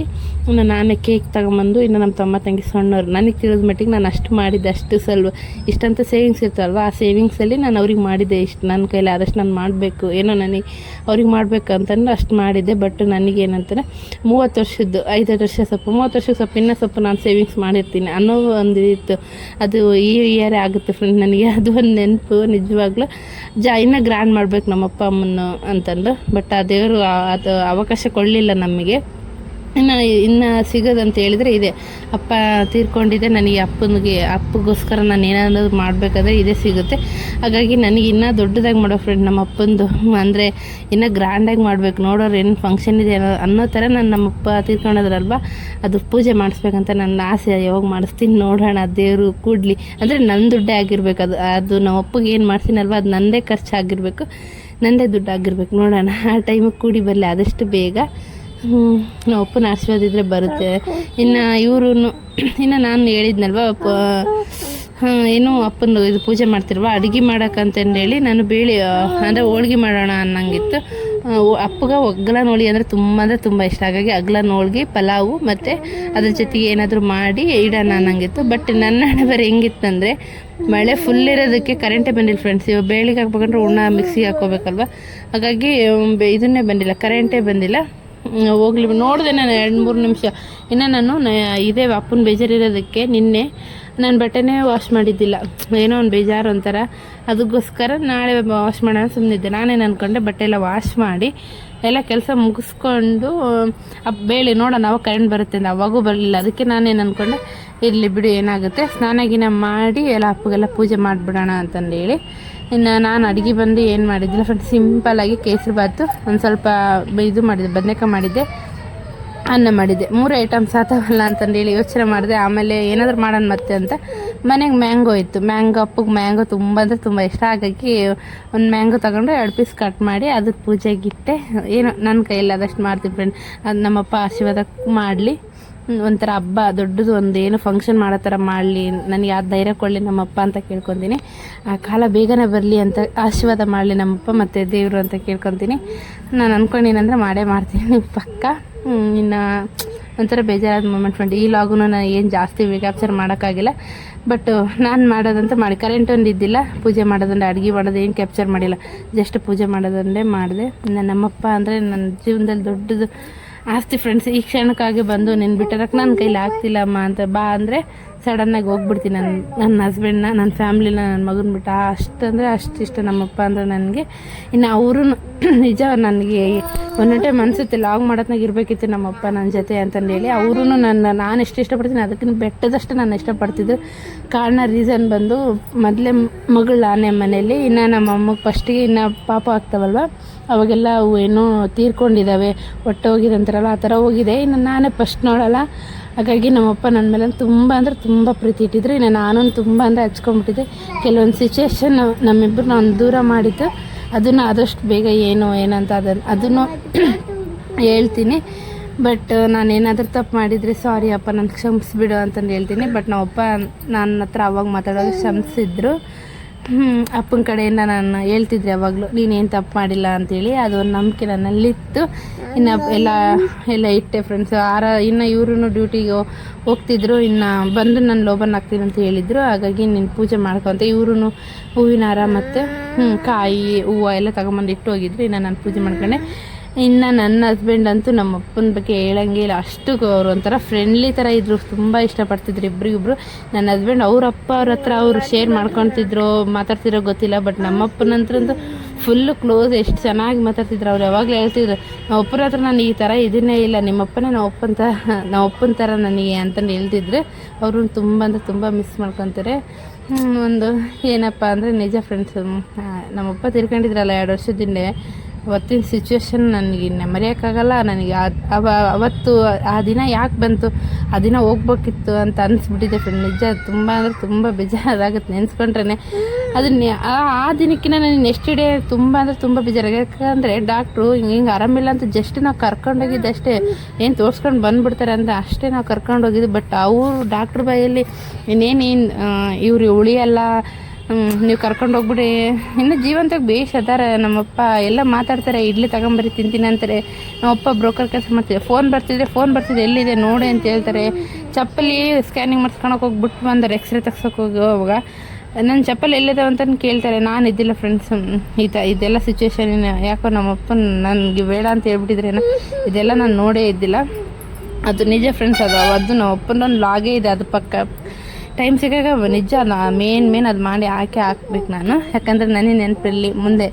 ಇನ್ನು ನಾನೇ ಕೇಕ್ ತಗೊಂಬಂದು, ಇನ್ನು ನಮ್ಮ ತಮ್ಮ ತಂಗಿ ಸಣ್ಣವ್ರು ನನಗೆ ತಿಳಿದ ಮಟ್ಟಿಗೆ ನಾನು ಅಷ್ಟು ಮಾಡಿದ್ದೆ. ಅಷ್ಟು ಸ್ವಲ್ಪ ಇಷ್ಟಂತ ಸೇವಿಂಗ್ಸ್ ಇರ್ತಲ್ವ, ಆ ಸೇವಿಂಗ್ಸಲ್ಲಿ ನಾನು ಅವ್ರಿಗೆ ಮಾಡಿದ್ದೆ. ಇಷ್ಟು ನನ್ನ ಕೈಲಿ ಆದಷ್ಟು ನಾನು ಮಾಡಬೇಕು, ಏನೋ ನನಗೆ ಅವ್ರಿಗೆ ಮಾಡಬೇಕು ಅಂತಂದು ಅಷ್ಟು ಮಾಡಿದ್ದೆ. ಬಟ್ ನನಗೇನಂತಾರೆ 30 ವರ್ಷದ್ದು 5 ವರ್ಷ ಸ್ವಲ್ಪ 30 ವರ್ಷಕ್ಕೆ ಸ್ವಲ್ಪ ಇನ್ನೂ ಸ್ವಲ್ಪ ನಾನು ಸೇವಿಂಗ್ಸ್ ಮಾಡಿರ್ತೀನಿ ಅನ್ನೋ ಒಂದು ಇತ್ತು. ಅದು ಈ ಇಯರೇ ಆಗುತ್ತೆ ಫ್ರೆಂಡ್ ನನಗೆ. ಅದು ಒಂದು ನೆನಪು ನಿಜವಾಗ್ಲೂ. ಇನ್ನೂ ಗ್ರ್ಯಾಂಡ್ ಮಾಡಬೇಕು ನಮ್ಮಪ್ಪ ಅಮ್ಮನ ಅಂತಂದು. ಬಟ್ ಆ ದೇವರು ಅದು ಅವಕಾಶ ಕೊಡಲಿಲ್ಲ ನಮಗೆ. ಇನ್ನು ಸಿಗೋದಂತ ಹೇಳಿದರೆ ಇದೆ, ಅಪ್ಪ ತೀರ್ಕೊಂಡಿದ್ದೆ. ನನಗೆ ಅಪ್ಪಗೋಸ್ಕರ ನಾನು ಏನಾದರೂ ಮಾಡಬೇಕಾದ್ರೆ ಇದೇ ಸಿಗುತ್ತೆ. ಹಾಗಾಗಿ ನನಗೆ ಇನ್ನೂ ದೊಡ್ಡದಾಗಿ ಮಾಡೋ ಫ್ರೆಂಡ್ ನಮ್ಮ ಅಪ್ಪಂದು, ಅಂದರೆ ಇನ್ನೂ ಗ್ರ್ಯಾಂಡಾಗಿ ಮಾಡಬೇಕು. ನೋಡೋರು ಏನು ಫಂಕ್ಷನ್ ಇದೆ ಅನ್ನೋ ಥರ ನಾನು ನಮ್ಮಪ್ಪ ತೀರ್ಕೊಂಡದ್ರಲ್ವ, ಅದು ಪೂಜೆ ಮಾಡಿಸ್ಬೇಕಂತ ನನ್ನ ಆಸೆ. ಯಾವಾಗ ಮಾಡಿಸ್ತೀನಿ ನೋಡೋಣ, ದೇವರು ಕೂಡಲಿ. ಅಂದರೆ ನನ್ನ ದುಡ್ಡೇ ಆಗಿರ್ಬೇಕು. ಅದು ನಮ್ಮಪ್ಪಗೆ ಏನು ಮಾಡ್ತೀನಲ್ವ ಅದು ನನ್ನದೇ ಖರ್ಚಾಗಿರಬೇಕು, ನನ್ನದೇ ದುಡ್ಡು ಆಗಿರ್ಬೇಕು. ನೋಡೋಣ, ಆ ಟೈಮಿಗೆ ಕೂಡಿ ಬರಲಿ ಆದಷ್ಟು ಬೇಗ. ನಾವು ಅಪ್ಪನ ಆಶೀರ್ವಾದ ಇದ್ದರೆ ಬರುತ್ತೆ. ಇನ್ನು ನಾನು ಹೇಳಿದ್ನಲ್ವ ಏನು ಅಪ್ಪನ ಇದು ಪೂಜೆ ಮಾಡ್ತಿರ್ವ ಅಡುಗೆ ಮಾಡೋಕ್ಕಂತಂದೇಳಿ ನಾನು ಬೇಳೆ ಅಂದರೆ ಹೋಳ್ಗೆ ಮಾಡೋಣ ಅನ್ನಂಗಿತ್ತು. ಅಪ್ಪಗೆ ಒಗ್ಗಲನ ಹೋಳ್ಗೆ ಅಂದರೆ ತುಂಬ ಇಷ್ಟ. ಹಾಗಾಗಿ ಅಗ್ಲನ ಹೋಳ್ಗೆ, ಪಲಾವು ಮತ್ತು ಅದ್ರ ಜೊತೆಗೆ ಏನಾದರೂ ಮಾಡಿ ಇಡೋಣ ಅನ್ನಂಗಿತ್ತು. ಬಟ್ ನನ್ನ ಹಣೆ ಬೇರೆ ಹೆಂಗಿತ್ತಂದರೆ, ಮಳೆ ಫುಲ್ ಇರೋದಕ್ಕೆ ಕರೆಂಟೇ ಬಂದಿಲ್ಲ ಫ್ರೆಂಡ್ಸ್. ಇವಾಗ ಬೇಳೆಗೆ ಹಾಕ್ಬೇಕಂದ್ರೆ ಮಿಕ್ಸಿಗೆ ಹಾಕ್ಕೋಬೇಕಲ್ವ, ಹಾಗಾಗಿ ಇದನ್ನೇ ಬಂದಿಲ್ಲ, ಕರೆಂಟೇ ಬಂದಿಲ್ಲ. ಹೋಗ್ಲಿ ನೋಡಿದೆ ನಾನು 2-3 ನಿಮಿಷ. ಇನ್ನು ನಾನು ಇದೇ ಅಪ್ಪನ ಬೇಜಾರಿರೋದಕ್ಕೆ ನಿನ್ನೆ ನಾನು ಬಟ್ಟೆನೇ ವಾಶ್ ಮಾಡಿದ್ದಿಲ್ಲ, ಏನೋ ಒಂದು ಬೇಜಾರು ಒಂಥರ, ಅದಕ್ಕೋಸ್ಕರ ನಾಳೆ ವಾಶ್ ಮಾಡೋಣ ಸುಮ್ಮನಿದ್ದೆ. ನಾನೇನು ಅಂದ್ಕೊಂಡೆ ಬಟ್ಟೆ ಎಲ್ಲ ವಾಶ್ ಮಾಡಿ ಎಲ್ಲ ಕೆಲಸ ಮುಗಿಸ್ಕೊಂಡು ಬೇಳೆ ನೋಡೋಣ ಅವಾಗ ಕರೆಂಟ್ ಬರುತ್ತೆ ಅಂತ, ಅವಾಗೂ ಬರಲಿಲ್ಲ. ಅದಕ್ಕೆ ನಾನೇನು ಅಂದ್ಕೊಂಡೆ ಇರಲಿ ಬಿಡು ಏನಾಗುತ್ತೆ, ಸ್ನಾನ ಗಿನ ಮಾಡಿ ಎಲ್ಲ ಅಪ್ಪಗೆಲ್ಲ ಪೂಜೆ ಮಾಡಿಬಿಡೋಣ ಅಂತಂದೇಳಿ ಇನ್ನು ನಾನು ಅಡುಗೆ ಬಂದು ಏನು ಮಾಡಿದ್ದಿಲ್ಲ ಫ್ರೆಂಡ್ಸ್, ಸಿಂಪಲ್ಲಾಗಿ ಕೇಸರಿ ಬಾತು, ಒಂದು ಸ್ವಲ್ಪ ಇದು ಮಾಡಿದ್ದೆ, ಬದನೆಕಾಯಿ ಮಾಡಿದ್ದೆ, ಅನ್ನ ಮಾಡಿದ್ದೆ. 3 ಐಟಮ್ಸ್ ಆತವಲ್ಲ ಅಂತಂದೇಳಿ ಯೋಚನೆ ಮಾಡಿದೆ. ಆಮೇಲೆ ಏನಾದರೂ ಮಾಡೋಣ ಮತ್ತೆ ಅಂತ ಮನೆಗೆ ಮ್ಯಾಂಗೋ ಇತ್ತು, ಅಪ್ಪಗೆ ಮ್ಯಾಂಗೋ ತುಂಬ ಅಂದರೆ ತುಂಬ ಇಷ್ಟ. ಹಾಗಾಗಿ ಒಂದು ಮ್ಯಾಂಗೋ ತೊಗೊಂಡು 2 ಪೀಸ್ ಕಟ್ ಮಾಡಿ ಅದಕ್ಕೆ ಪೂಜೆಗಿಟ್ಟೆ. ಏನೋ ನನ್ನ ಕೈಯಲ್ಲಿ ಆದಷ್ಟು ಮಾಡ್ತೀನಿ ಫ್ರೆಂಡ್, ಅದು ನಮ್ಮಪ್ಪ ಆಶೀರ್ವಾದ ಮಾಡಲಿ, ಒಂಥರ ಹಬ್ಬ ದೊಡ್ಡದು ಒಂದು ಏನು ಫಂಕ್ಷನ್ ಮಾಡೋ ಥರ ಮಾಡಲಿ, ನನಗೆ ಆ ಧೈರ್ಯ ಕೊಡಲಿ ನಮ್ಮಪ್ಪ ಅಂತ ಕೇಳ್ಕೊತೀನಿ. ಆ ಕಾಲ ಬೇಗನೆ ಬರಲಿ ಅಂತ ಆಶೀರ್ವಾದ ಮಾಡಲಿ ನಮ್ಮಪ್ಪ ಮತ್ತು ದೇವರು ಅಂತ ಕೇಳ್ಕೊತೀನಿ. ನಾನು ಅಂದ್ಕೊಂಡಿನಂದ್ರೆ ಮಾಡೇ ಮಾಡ್ತೀನಿ ಪಕ್ಕ. ಇನ್ನು ಒಂಥರ ಬೇಜಾರಾದ ಮೂಮೆಂಟ್ ಫ್ರೆಂಡ್. ಈ ಲಾಗು ನಾನು ಏನು ಜಾಸ್ತಿ ಕ್ಯಾಪ್ಚರ್ ಮಾಡೋಕ್ಕಾಗಿಲ್ಲ, ಬಟ್ ನಾನು ಮಾಡೋದಂತ ಮಾಡಿ. ಕರೆಂಟ್ ಒಂದು ಇದ್ದಿಲ್ಲ, ಪೂಜೆ ಮಾಡೋದಂದ್ರೆ ಅಡುಗೆ ಮಾಡೋದು ಏನು ಕ್ಯಾಪ್ಚರ್ ಮಾಡಿಲ್ಲ, ಜಸ್ಟ್ ಪೂಜೆ ಮಾಡೋದಂದೇ ಮಾಡಿದೆ. ನಮ್ಮಪ್ಪ ಅಂದರೆ ನನ್ನ ಜೀವನದಲ್ಲಿ ದೊಡ್ಡದು ಆಸ್ತಿ ಫ್ರೆಂಡ್ಸ್. ಈ ಕ್ಷಣಕ್ಕಾಗಿ ಬಂದು ನಿನ್ನ ಬಿಟ್ಟರಕ್ಕೆ ನನ್ನ ಕೈಲಿ ಆಗ್ತಿಲ್ಲ ಅಮ್ಮ ಅಂತ ಬಾ ಅಂದರೆ ಸಡನ್ನಾಗಿ ಹೋಗ್ಬಿಡ್ತೀನಿ. ನನ್ನ ಹಸ್ಬೆಂಡ್ನ, ನನ್ನ ಫ್ಯಾಮ್ಲಿನ, ನನ್ನ ಮಗನ ಬಿಟ್ಟು ಅಷ್ಟು ಅಂದರೆ ಅಷ್ಟು ಇಷ್ಟ ನಮ್ಮಪ್ಪ ಅಂದರೆ ನನಗೆ. ಇನ್ನು ಅವರು ನಿಜ ನನಗೆ ಒಂದೊಂದು ಟೈಮ್ ಅನಿಸುತ್ತೆ ಲಾಗ್ ಮಾಡೋದ್ನಾಗ ಇರಬೇಕಿತ್ತು ನಮ್ಮಪ್ಪ ನನ್ನ ಜೊತೆ ಅಂತಂದೇಳಿ. ಅವರು ನಾನು ಎಷ್ಟು ಇಷ್ಟಪಡ್ತೀನಿ ಅದಕ್ಕಿಂತ ಬೆಟ್ಟದಷ್ಟು ನಾನು ಇಷ್ಟಪಡ್ತಿದ್ರು. ಕಾರಣ ರೀಸನ್ ಬಂದು ಮೊದಲೇ ಮಗಳು ನಾನೇ ಮನೇಲಿ, ಇನ್ನು ನಮ್ಮ ಅಮ್ಮಗೆ ಫಸ್ಟಿಗೆ ಇನ್ನು ಪಾಪ ಆಗ್ತಾವಲ್ವ ಅವಾಗೆಲ್ಲ ಅವು ಏನೋ ತೀರ್ಕೊಂಡಿದ್ದಾವೆ, ಹೊಟ್ಟೆ ಹೋಗಿದಂತಾರಲ್ಲ ಆ ಥರ ಹೋಗಿದೆ. ಇನ್ನು ನಾನೇ ಫಸ್ಟ್ ನೋಡೋಲ್ಲ, ಹಾಗಾಗಿ ನಮ್ಮಪ್ಪ ನನ್ನ ಮೇಲೆ ತುಂಬ ಅಂದರೆ ತುಂಬ ಪ್ರೀತಿ ಇಟ್ಟಿದ್ರು. ಇನ್ನು ನಾನು ತುಂಬ ಅಂದರೆ ಹಚ್ಕೊಂಡ್ಬಿಟ್ಟಿದ್ದೆ. ಕೆಲವೊಂದು ಸಿಚುವೇಶನ್ ನಮ್ಮಿಬ್ಬರನ್ನ ಒಂದು ದೂರ ಮಾಡಿದ್ದು, ಅದನ್ನು ಆದಷ್ಟು ಬೇಗ ಏನಂತ ಅದನ್ನು ಹೇಳ್ತೀನಿ. ಬಟ್ ನಾನೇನಾದರೂ ತಪ್ಪು ಮಾಡಿದರೆ ಸಾರಿ ಅಪ್ಪ ನಾನು ಕ್ಷಮಿಸ್ಬಿಡು ಅಂತಂದು ಹೇಳ್ತೀನಿ. ಬಟ್ ನಮ್ಮಪ್ಪ ನನ್ನ ಹತ್ರ ಅವಾಗ ಮಾತಾಡೋದು ಕ್ಷಮಿಸಿದ್ರು. ಅಪ್ಪನ ಕಡೆಯಿಂದ ನಾನು ಹೇಳ್ತಿದ್ದೆ ಯಾವಾಗಲೂ ನೀನೇನು ತಪ್ಪು ಮಾಡಿಲ್ಲ ಅಂಥೇಳಿ. ಅದೊಂದು ನಂಬಿಕೆ ನನ್ನಲ್ಲಿತ್ತು. ಇನ್ನು ಎಲ್ಲ ಇಟ್ಟೆ ಫ್ರೆಂಡ್ಸ್. ಇನ್ನು ಇವರು ಡ್ಯೂಟಿಗೆ ಹೋಗ್ತಿದ್ರು, ಇನ್ನು ಬಂದು ನಾನು ಲೋಬನ್ ಹಾಕ್ತೀನಿ ಅಂತ ಹೇಳಿದರು. ಹಾಗಾಗಿ ನೀನು ಪೂಜೆ ಮಾಡ್ಕೊತ ಇವರು ಹೂವಿನ ಹಾರ ಮತ್ತು ಕಾಯಿ ಹೂವು ಎಲ್ಲ ತಗೊಂಬಂದು ಇಟ್ಟು ಹೋಗಿದ್ರು. ಇನ್ನು ನಾನು ಪೂಜೆ ಮಾಡ್ಕೊಂಡೆ. ಇನ್ನು ನನ್ನ ಹಸ್ಬೆಂಡ್ ಅಂತೂ ನಮ್ಮ ಅಪ್ಪನ ಬಗ್ಗೆ ಹೇಳಂಗೆ ಇಲ್ಲ, ಅಷ್ಟು ಅವರು ಒಂಥರ ಫ್ರೆಂಡ್ಲಿ ಥರ ಇದ್ದರು, ತುಂಬ ಇಷ್ಟಪಡ್ತಿದ್ರು ಇಬ್ಬರಿಗಿಬ್ರು. ನನ್ನ ಹಸ್ಬೆಂಡ್ ಅವ್ರ ಹತ್ರ ಅವರು ಶೇರ್ ಮಾಡ್ಕೊತಿದ್ರು, ಮಾತಾಡ್ತಿರೋ ಗೊತ್ತಿಲ್ಲ. ಬಟ್ ನಮ್ಮಪ್ಪನಂತಂದು ಫುಲ್ಲು ಕ್ಲೋಸ್, ಎಷ್ಟು ಚೆನ್ನಾಗಿ ಮಾತಾಡ್ತಿದ್ರು. ಅವ್ರು ಯಾವಾಗಲೂ ಹೇಳ್ತಿದ್ರು ನಮ್ಮ ಅಪ್ಪನ ಹತ್ರ ನಾನು ಈ ಥರ ಇದನ್ನೇ ಇಲ್ಲ, ನಿಮ್ಮಪ್ಪನೇ ನಾವು ಅಪ್ಪನ ಥರ ನನಗೆ ಅಂತಂದು ಹೇಳ್ತಿದ್ರು. ಅವರು ತುಂಬ ಅಂದರೆ ತುಂಬ ಮಿಸ್ ಮಾಡ್ಕೊತಾರೆ. ಒಂದು ಏನಪ್ಪ ಅಂದರೆ ನಿಜ ಫ್ರೆಂಡ್ಸ್, ನಮ್ಮಪ್ಪ ತಿರ್ಕೊಂಡಿದ್ರಲ್ಲ 2 ವರ್ಷದಿಂದ, ಅವತ್ತಿನ ಸಿಚುವೇಶನ್ ನನಗೆ ಮರೆಯೋಕ್ಕಾಗಲ್ಲ. ನನಗೆ ಅವತ್ತು ಆ ದಿನ ಯಾಕೆ ಬಂತು, ಆ ದಿನ ಹೋಗ್ಬೇಕಿತ್ತು ಅಂತ ಅನಿಸ್ಬಿಟ್ಟಿದೆ ಫ್ರೆಂಡ್. ನಿಜ ತುಂಬ ಅಂದರೆ ತುಂಬ ಬೇಜಾರಾಗುತ್ತೆ ನೆನೆಸ್ಕೊಂಡ್ರೆ. ಅದನ್ನ ಆ ದಿನಕ್ಕಿಂತ ನನಗೆ ನೆಕ್ಸ್ಟ್ ಡೇ ತುಂಬ ಅಂದರೆ ತುಂಬ ಬೇಜಾರಾಗ. ಯಾಕಂದರೆ ಡಾಕ್ಟ್ರು ಹಿಂಗೆ ಆರಾಮಿಲ್ಲ ಅಂತ ಜಸ್ಟ್ ನಾವು ಕರ್ಕೊಂಡೋಗಿದ್ದು ಅಷ್ಟೇ, ಏನು ತೋರಿಸ್ಕೊಂಡು ಬಂದುಬಿಡ್ತಾರೆ ಅಂತ ಅಷ್ಟೇ ನಾವು ಕರ್ಕೊಂಡೋಗಿದ್ದು. ಬಟ್ ಅವರು ಡಾಕ್ಟ್ರ್ ಬಾಯಲ್ಲಿ ಇನ್ನೇನು ಇವ್ರು ಉಳಿಯಲ್ಲ, ನೀವು ಕರ್ಕೊಂಡು ಹೋಗ್ಬಿಡಿ, ಇನ್ನು ಜೀವಂತಾಗ ಬೇಷ್ ಅದಾರ ನಮ್ಮಪ್ಪ ಎಲ್ಲ ಮಾತಾಡ್ತಾರೆ. ಇಡ್ಲಿ ತಗೊಂಬರಿ ತಿಂತೀನಿ ಅಂತಾರೆ. ನಮ್ಮಪ್ಪ ಬ್ರೋಕರ್ ಕೆಲಸ ಮಾಡ್ತಿದ್ದೆ, ಫೋನ್ ಬರ್ತಿದೆ ಎಲ್ಲಿದೆ ನೋಡಿ ಅಂತ ಹೇಳ್ತಾರೆ. ಚಪ್ಪಲಿ ಸ್ಕ್ಯಾನಿಂಗ್ ಮಾಡಿಸ್ಕೊಳಕ್ಕೆ ಹೋಗ್ಬಿಟ್ಟು ಬಂದರೆ ಎಕ್ಸ್ರೇ ತೆಗ್ಸೋಕೆ ಹೋಗುವಾಗ ನನ್ನ ಚಪ್ಪಲಿ ಎಲ್ಲಿದೆ ಅಂತ ಕೇಳ್ತಾರೆ. ನಾನು ಇದ್ದಿಲ್ಲ ಫ್ರೆಂಡ್ಸ್. ಇದೆಲ್ಲ ಸಿಚುವೇಶನ್ ಯಾಕೋ ನಮ್ಮಪ್ಪ ನನಗೆ ಬೇಡ ಅಂತ ಹೇಳ್ಬಿಟ್ಟಿದ್ರೇನೋ, ಇದೆಲ್ಲ ನಾನು ನೋಡೇ ಇದ್ದಿಲ್ಲ. ಅದು ನಿಜ ಫ್ರೆಂಡ್ಸ್. ಅದು ನಮ್ಮ ಅಪ್ಪನೊಂದು ಲಾಗೇ ಇದೆ, ಅದು ಪಕ್ಕ ಟೈಮ್ ಸಿಗಾಗ ನಿಜ ಮೇನ್ ಅದು ಮಾಡಿ ಹಾಕ್ಬೇಕು ನಾನು. ಯಾಕಂದರೆ ನನಗೆ ನೆನಪಿರಲಿ ಮುಂದೆ.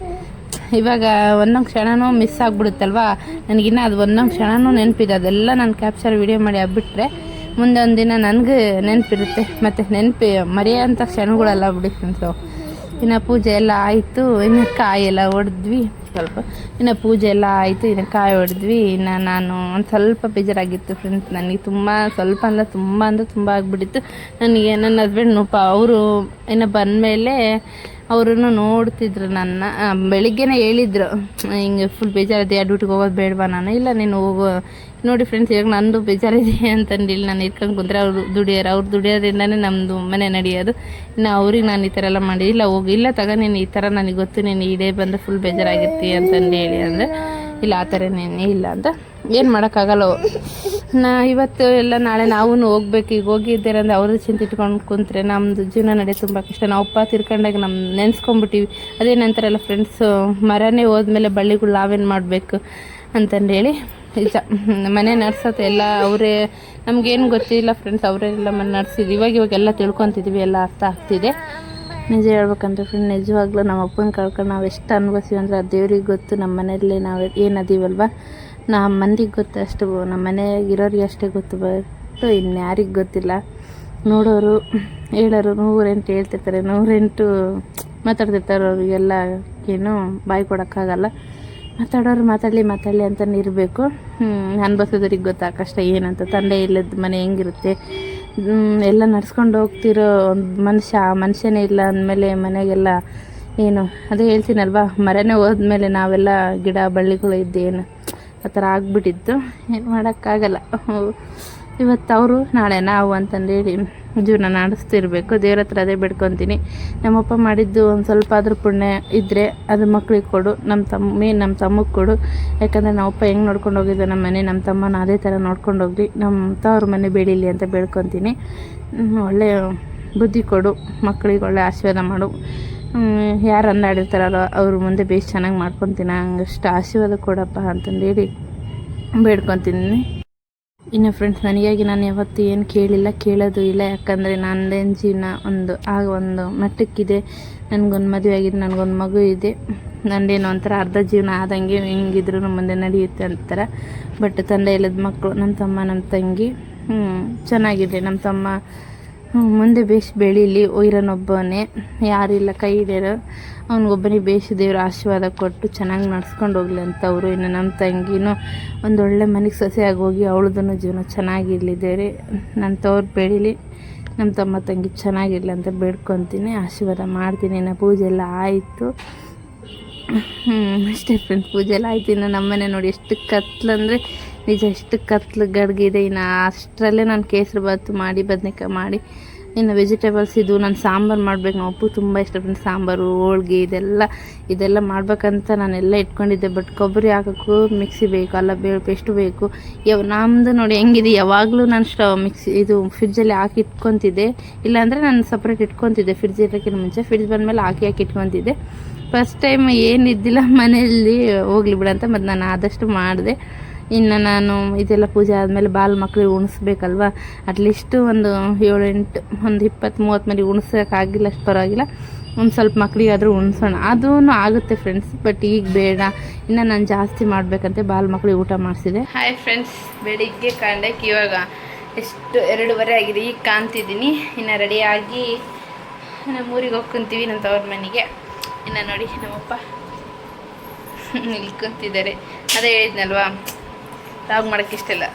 ಇವಾಗ ಒಂದೊಂದು ಕ್ಷಣನೂ ಮಿಸ್ ಆಗಿಬಿಡುತ್ತಲ್ವ, ನನಗಿನ್ನ ಅದು ಒಂದೊಂದು ಕ್ಷಣನೂ ನೆನಪಿದೆ. ಅದೆಲ್ಲ ನಾನು ಕ್ಯಾಪ್ಚರ್ ವಿಡಿಯೋ ಮಾಡಿ ಆಗ್ಬಿಟ್ರೆ ಮುಂದೆ ಒಂದಿನ ನನಗೆ ನೆನಪಿರುತ್ತೆ. ಮತ್ತು ಮರೆಯೋಂಥ ಕ್ಷಣಗಳೆಲ್ಲ ಬಿಡಿ ಫ್ರೆಂಡ್ಸು. ಇನ್ನು ಪೂಜೆ ಎಲ್ಲ ಆಯಿತು, ಇನ್ನು ಕಾಯಿ ಎಲ್ಲ ಹೊಡೆದ್ವಿ ಸ್ವಲ್ಪ. ಇನ್ನು ಪೂಜೆ ಎಲ್ಲ ಆಯಿತು, ಇನ್ನು ಕಾಯಿ ಹೊಡೆದ್ವಿ. ಇನ್ನು ನಾನು ಒಂದು ಸ್ವಲ್ಪ ಬೇಜಾರಾಗಿತ್ತು ಫ್ರೆಂಡ್ಸ್. ನನಗೆ ಸ್ವಲ್ಪ ತುಂಬ ಆಗಿಬಿಟ್ಟಿತ್ತು ನನಗೆ. ನನ್ನ ಹಸ್ಬೆಂಡ್ ಅವರು ಇನ್ನು ಬಂದಮೇಲೆ ಅವರು ನೋಡ್ತಿದ್ರು ನನ್ನ. ಬೆಳಿಗ್ಗೆನೇ ಹೇಳಿದ್ರು ಹಿಂಗೆ ಫುಲ್ ಬೇಜಾರಿದೆ, ಡ್ಯೂಟಿಗೆ ಹೋಗೋದು ಬೇಡವಾ. ನಾನು ಇಲ್ಲ ನೀನು ಹೋಗೋ ನೋಡಿ ಫ್ರೆಂಡ್ಸ್, ಇವಾಗ ನಂದು ಬೇಜಾರಿದೆ ಅಂತಂದಿಲ್ಲ. ನಾನು ಇಟ್ಕೊಂಡು ಕುಂತ್ರೆ ಅವ್ರು ದುಡಿಯೋದ್ರಿಂದನೇ ನಮ್ಮದು ಮನೆ ನಡೆಯೋದು. ಇನ್ನು ಅವ್ರಿಗೆ ನಾನು ಈ ಥರ ಎಲ್ಲ ಮಾಡಿ ಇಲ್ಲ ನೀನು ಈ ಥರ ನನಗೆ ಗೊತ್ತು, ನೀನು ಇಡೇ ಬಂದು ಫುಲ್ ಬೇಜಾರಾಗಿರ್ತಿ ಅಂತಂದು ಹೇಳಿ ಅಂದರೆ ಇಲ್ಲ ಆ ಥರನೇನೇ ಇಲ್ಲ ಅಂತ ಏನು ಮಾಡೋಕ್ಕಾಗಲ್ಲ. ಇವತ್ತು ಎಲ್ಲ ನಾಳೆ ನಾವು ಹೋಗ್ಬೇಕು. ಈಗ ಹೋಗಿದ್ದೀರ ಅಂದರೆ ಅವ್ರದ್ದು ಚಿಂತೆ ಇಟ್ಕೊಂಡು ಕುಂತ್ರೆ ನಮ್ಮದು ಜೀವನ ನಡೆಯೋದು ತುಂಬ ಕಷ್ಟ. ನಾವು ಅಪ್ಪ ತಿರ್ಕೊಂಡಾಗ ನೆನೆಸ್ಕೊಂಬಿಟ್ಟಿವಿ. ಅದೇನಂತಾರಲ್ಲ ಫ್ರೆಂಡ್ಸು, ಮರನೇ ಹೋದ್ಮೇಲೆ ಬಳ್ಳಿಗಳು ನಾವೇನು ಮಾಡಬೇಕು ಅಂತಂದೇಳಿ ನಿಜ ಮನೆ ನಡ್ಸತ್ತೆ ಎಲ್ಲ ಅವರೇ, ನಮಗೇನು ಗೊತ್ತಿಲ್ಲ ಫ್ರೆಂಡ್ಸ್, ಅವರೆಲ್ಲ ಮನೆ ನಡೆಸಿದ್ದು. ಇವಾಗೆಲ್ಲ ತಿಳ್ಕೊತಿದ್ವಿ, ಎಲ್ಲ ಅರ್ಥ ಆಗ್ತಿದೆ. ನಿಜ ಹೇಳ್ಬೇಕಂದ್ರೆ ಫ್ರೆಂಡ್, ನಿಜವಾಗ್ಲೂ ನಮ್ಮ ಅಪ್ಪನ ಕಳ್ಕೊಂಡು ನಾವು ಎಷ್ಟು ಅನುಭವಿಸ್ತೀವಿ ಅಂದರೆ ಅದು ದೇವ್ರಿಗೆ ಗೊತ್ತು. ನಮ್ಮ ಮನೆಯಲ್ಲಿ ನಾವು ಏನು ಅದೀವಲ್ವ, ನಮ್ಮ ಮಂದಿಗೆ ಗೊತ್ತು ಅಷ್ಟು, ನಮ್ಮ ಮನೆಯಾಗಿರೋರಿಗೆ ಅಷ್ಟೇ ಗೊತ್ತು, ಬಟ್ ಇನ್ಯಾರಿಗೆ ಗೊತ್ತಿಲ್ಲ. ನೋಡೋರು ಹೇಳೋರು 108 ಹೇಳ್ತಿರ್ತಾರೆ, 108 ಮಾತಾಡ್ತಿರ್ತಾರೆ. ಅವ್ರಿಗೆಲ್ಲ ಏನು ಬಾಯಿ ಕೊಡೋಕ್ಕಾಗಲ್ಲ. ಮಾತಾಡೋರು ಮಾತಾಡಲಿ ಅಂತಲೇ ಇರಬೇಕು. ಅನ್ಭವಿಸೋದ್ರಿಗೆ ಗೊತ್ತಾ ಕಷ್ಟ ಏನಂತ. ತಂದೆ ಇಲ್ಲದ ಮನೆ ಹೆಂಗಿರುತ್ತೆ, ಎಲ್ಲ ನಡ್ಸ್ಕೊಂಡು ಹೋಗ್ತಿರೋ ಒಂದು ಮನುಷ್ಯನೇ ಇಲ್ಲ ಅಂದಮೇಲೆ ಮನೆಗೆಲ್ಲ ಏನು, ಅದೇ ಹೇಳ್ತೀನಲ್ವ, ಮರನೇ ಹೋದ್ಮೇಲೆ ನಾವೆಲ್ಲ ಗಿಡ ಬಳ್ಳಿಗಳು ಇದ್ದೇನು ಆ ಥರ ಆಗ್ಬಿಟ್ಟಿತ್ತು. ಏನು ಮಾಡೋಕ್ಕಾಗಲ್ಲ. ಇವತ್ತು ಅವರು ನಾಳೆ ನಾವು ಅಂತಂದೇಳಿ ಜೀವನ ನಡೆಸ್ತಿರ್ಬೇಕು. ದೇವ್ರ ಹತ್ರ ಅದೇ ಬಿಡ್ಕೊತೀನಿ. ನಮ್ಮಪ್ಪ ಮಾಡಿದ್ದು ಒಂದು ಸ್ವಲ್ಪ ಆದರೂ ಪುಣ್ಯ ಇದ್ದರೆ ಅದು ಮಕ್ಳಿಗೆ ಕೊಡು, ನಮ್ಮ ತಮ್ಮಗೆ ಕೊಡು. ಯಾಕಂದರೆ ನಮ್ಮಪ್ಪ ಹೆಂಗೆ ನೋಡ್ಕೊಂಡು ಹೋಗಿದ್ದೆ ನಮ್ಮ ಮನೆ, ನಮ್ಮ ತಮ್ಮನ ಅದೇ ಥರ ನೋಡ್ಕೊಂಡು ಹೋಗ್ಲಿ, ನಮ್ಮ ತವ್ರ ಮನೆ ಬೆಳೀಲಿ ಅಂತ ಬೇಡ್ಕೊತೀನಿ. ಒಳ್ಳೆಯ ಬುದ್ಧಿ ಕೊಡು, ಮಕ್ಕಳಿಗೆ ಒಳ್ಳೆ ಆಶೀರ್ವಾದ ಮಾಡು. ಯಾರು ಅಂದಾಡಿರ್ತಾರಲ್ಲ ಅವ್ರ ಮುಂದೆ ಬೇಸ್ ಚೆನ್ನಾಗಿ ಮಾಡ್ಕೊತೀನಿ, ಹಂಗಷ್ಟು ಆಶೀರ್ವಾದ ಕೊಡಪ್ಪ ಅಂತಂದೇಳಿ ಬೇಡ್ಕೊತೀನಿ. ಇನ್ನು ಫ್ರೆಂಡ್ಸ್, ನನಗಾಗಿ ನಾನು ಯಾವತ್ತೂ ಏನು ಕೇಳೋದು ಇಲ್ಲ. ಯಾಕಂದರೆ ನನ್ನದೇನು ಜೀವನ ಒಂದು ಮಟ್ಟಕ್ಕಿದೆ. ನನಗೊಂದು ಮದುವೆ ಆಗಿದೆ, ನನಗೊಂದು ಮಗು ಇದೆ. ನಂದೇನೋ ಒಂಥರ ಅರ್ಧ ಜೀವನ ಆದಂಗೆ ಹೆಂಗಿದ್ರು ಮುಂದೆ ನಡೆಯುತ್ತೆ ಅಂತಾರೆ. ಬಟ್ ತಂದೆ ಇಲ್ಲದ ಮಕ್ಕಳು, ನಮ್ಮ ತಮ್ಮ ನಮ್ಮ ತಂಗಿ ಚೆನ್ನಾಗಿದೆ. ನಮ್ಮ ತಮ್ಮ ಮುಂದೆ ಬೇಸ್ ಬೆಳೀಲಿ. ಇರೋನೊಬ್ಬನೇ, ಯಾರಿಲ್ಲ ಕೈ ಹಿಡಿಯೋರು, ಅವ್ನಿಗೊಬ್ಬನಿಗೆ ಬೇಸ್ ದೇವ್ರ ಆಶೀರ್ವಾದ ಕೊಟ್ಟು ಚೆನ್ನಾಗಿ ನಡ್ಸ್ಕೊಂಡು ಹೋಗ್ಲಿ ಅಂತ ಅವರು. ಇನ್ನು ನಮ್ಮ ತಂಗಿನೂ ಒಂದೊಳ್ಳೆ ಮನೆಗೆ ಸೊಸೆಯಾಗಿ ಹೋಗಿ ಅವಳದೂ ಜೀವನ ಚೆನ್ನಾಗಿರಲಿ ದೇವ್ರೆ. ನನ್ನ ತವ್ರು ಬೆಳೀಲಿ, ನಮ್ಮ ತಮ್ಮ ತಂಗಿ ಚೆನ್ನಾಗಿರಲಿ ಅಂತ ಬೇಡ್ಕೊತೀನಿ, ಆಶೀರ್ವಾದ ಮಾಡ್ತೀನಿ. ಇನ್ನು ಪೂಜೆ ಎಲ್ಲ ಆಯಿತು. ಅಷ್ಟೇ ಫ್ರೆಂಡ್ಸ್, ಪೂಜೆ ಎಲ್ಲ ಆಯ್ತು. ಇನ್ನು ನಮ್ಮನೆ ನೋಡಿ ಎಷ್ಟು ಕತ್ಲಂದರೆ ನಿಜ, ಎಷ್ಟು ಕತ್ಲು ಗಡ್ಗಿದೆ. ಇನ್ನು ಅಷ್ಟರಲ್ಲೇ ನಾನು ಕೇಸರಿ ಬಾತು ಮಾಡಿ, ಬದನೆಕಾಯಿ ಮಾಡಿ, ಇನ್ನು ವೆಜಿಟೇಬಲ್ಸ್ ಇದು ನಾನು ಸಾಂಬಾರು ಮಾಡ್ಬೇಕು. ನಾವು ಉಪ್ಪು ತುಂಬ ಇಷ್ಟ ಫ್ರೆಂಡ್ಸ್, ಸಾಂಬಾರು, ಹೋಳ್ಗೆ ಇದೆಲ್ಲ ಮಾಡ್ಬೇಕಂತ ನಾನೆಲ್ಲ ಇಟ್ಕೊಂಡಿದ್ದೆ. ಬಟ್ ಕೊಬ್ಬರಿ ಹಾಕೋಕ್ಕೂ ಮಿಕ್ಸಿ ಬೇಕು, ಅಲ್ಲ ಪೇಸ್ಟು ಬೇಕು. ನಮ್ಮದು ನೋಡಿ ಹೆಂಗಿದೆ, ಯಾವಾಗಲೂ ನಾನು ಫ್ರಿಜ್ಜಲ್ಲಿ ಹಾಕಿ ಇಟ್ಕೊತಿದ್ದೆ. ಇಲ್ಲಾಂದರೆ ನಾನು ಸಪ್ರೇಟ್ ಇಟ್ಕೊತಿದ್ದೆ ಫ್ರಿಜ್ ಇರೋಕ್ಕಿಂತ ಮುಂಚೆ. ಫ್ರಿಜ್ ಬಂದಮೇಲೆ ಹಾಕಿ ಇಟ್ಕೊತಿದ್ದೆ. ಫಸ್ಟ್ ಟೈಮ್ ಏನಿದ್ದಿಲ್ಲ ಮನೆಯಲ್ಲಿ, ಹೋಗ್ಲಿ ಬಿಡಂತ ಮತ್ತು ನಾನು ಆದಷ್ಟು ಮಾಡಿದೆ. ಇನ್ನು ನಾನು ಇದೆಲ್ಲ ಪೂಜೆ ಆದಮೇಲೆ ಮಕ್ಕಳಿಗೆ ಉಣಿಸ್ಬೇಕಲ್ವ, ಅಟ್ಲೀಸ್ಟು ಒಂದು 7-8 ಒಂದು 20-30 ಮಂದಿ ಉಣಿಸೋಕ್ಕಾಗಿಲ್ಲ, ಅಷ್ಟು ಪರವಾಗಿಲ್ಲ, ಒಂದು ಸ್ವಲ್ಪ ಮಕ್ಕಳಿಗಾದರೂ ಉಣಿಸೋಣ, ಅದೂ ಆಗುತ್ತೆ ಫ್ರೆಂಡ್ಸ್. ಬಟ್ ಈಗ ಬೇಡ, ಇನ್ನು ನಾನು ಜಾಸ್ತಿ ಮಾಡಬೇಕಂತೆ ಮಕ್ಕಳಿಗೆ ಊಟ ಮಾಡಿಸಿದೆ. ಹಾಯ್ ಫ್ರೆಂಡ್ಸ್, ಬೆಳಿಗ್ಗೆ ಕಾಂಡಕ್ಕೆ ಇವಾಗ ಎಷ್ಟು 2:30 ಆಗಿದೆ. ಈಗ ಕಾಣ್ತಿದ್ದೀನಿ. ಇನ್ನು ರೆಡಿಯಾಗಿ ನಮ್ಮ ಊರಿಗೆ ಹೋಗ್ಕೊಂತೀವಿ, ನಮ್ಮ ತವ್ರ ಮನೆಗೆ. ಇನ್ನು ನೋಡಿ ನಮ್ಮಪ್ಪ ನಿಲ್ಕೊಂತಿದ್ದಾರೆ. ಅದೇ ಹೇಳಿದ್ನಲ್ವಾ, ಲಾಗ್ ಮಾಡೋಕ್ಕೆ ಇಷ್ಟಲ್ಲ,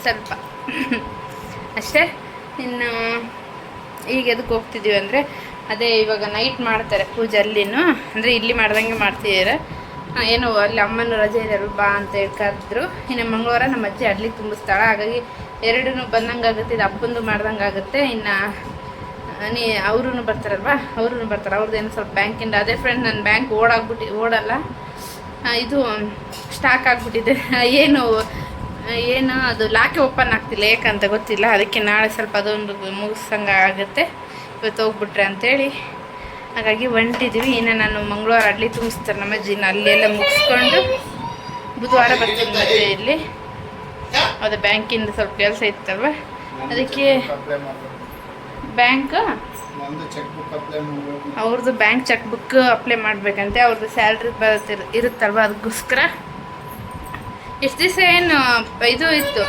ಸ್ವಲ್ಪ ಅಷ್ಟೇ. ಇನ್ನು ಈಗ ಎದಕ್ಕೆ ಹೋಗ್ತಿದ್ದೀವಿ ಅಂದರೆ, ಅದೇ ಇವಾಗ ನೈಟ್ ಮಾಡ್ತಾರೆ ಪೂಜೆ ಅಲ್ಲಿನೂ, ಅಂದರೆ ಇಲ್ಲಿ ಮಾಡ್ದಂಗೆ ಮಾಡ್ತಿದ್ದಾರೆ. ಏನೋ ಅಲ್ಲಿ ಅಮ್ಮನ ರಜೆ ಇದ್ದಾರೆ, ಬಾ ಅಂತ ಹೇಳ್ಕಾದ್ರು. ಇನ್ನು ಮಂಗಳವಾರ ನಮ್ಮ ಅಜ್ಜಿ ಅಡ್ಲಿಗೆ ತುಂಬಿಸ್ತಾಳೆ, ಹಾಗಾಗಿ ಎರಡೂ ಬಂದಂಗೆ ಆಗುತ್ತೆ. ಇದು ಅಪ್ಪಂದು ಮಾಡ್ದಂಗೆ ಆಗುತ್ತೆ. ಇನ್ನು ಅವ್ರೂ ಬರ್ತಾರಲ್ವ, ಬರ್ತಾರೆ. ಅವ್ರದ್ದೇನು ಸ್ವಲ್ಪ ಬ್ಯಾಂಕಿಂದ, ಅದೇ ಫ್ರೆಂಡ್ ನನ್ನ ಬ್ಯಾಂಕ್ ಓಡಲ್ಲ, ಇದು ಸ್ಟಾಕ್ ಆಗಿಬಿಟ್ಟಿದೆ. ಏನು ಅದು ಲಾಕೆ ಓಪನ್ ಆಗ್ತಿಲ್ಲ, ಏಕಂತ ಗೊತ್ತಿಲ್ಲ. ಅದಕ್ಕೆ ನಾಳೆ ಸ್ವಲ್ಪ ಅದೊಂದು ಮುಗಿಸಂಗೆ ಆಗುತ್ತೆ, ಇವತ್ತು ಹೋಗ್ಬಿಟ್ರೆ ಅಂಥೇಳಿ. ಹಾಗಾಗಿ ಹೊಂಟಿದ್ವಿ. ಇನ್ನು ನಾನು ಮಂಗಳವಾರ ಅಡ್ಲಿ ತುಂಬಿಸ್ತಾರೆ ನಮ್ಮ ಅಜ್ಜಿನ, ಅಲ್ಲೆಲ್ಲ ಮುಗಿಸ್ಕೊಂಡು ಬುಧವಾರ ಬರ್ತೀನಿ ಮತ್ತೆ ಇಲ್ಲಿ. ಅದು ಬ್ಯಾಂಕಿಂದ ಸ್ವಲ್ಪ ಕೆಲಸ ಇತ್ತಲ್ವ, ಅದಕ್ಕೆ ಬ್ಯಾಂಕ್ ಅವ್ರದ್ದು ಬ್ಯಾಂಕ್ ಚೆಕ್ ಬುಕ್ ಅಪ್ಲೈ ಮಾಡಬೇಕಂತೆ. ಅವ್ರದ್ದು ಸ್ಯಾಲ್ರಿ ಇರುತ್ತಲ್ವ, ಅದಕ್ಕೋಸ್ಕರ ಎಷ್ಟು ದಿವಸ ಏನು ಇದು ಇತ್ತು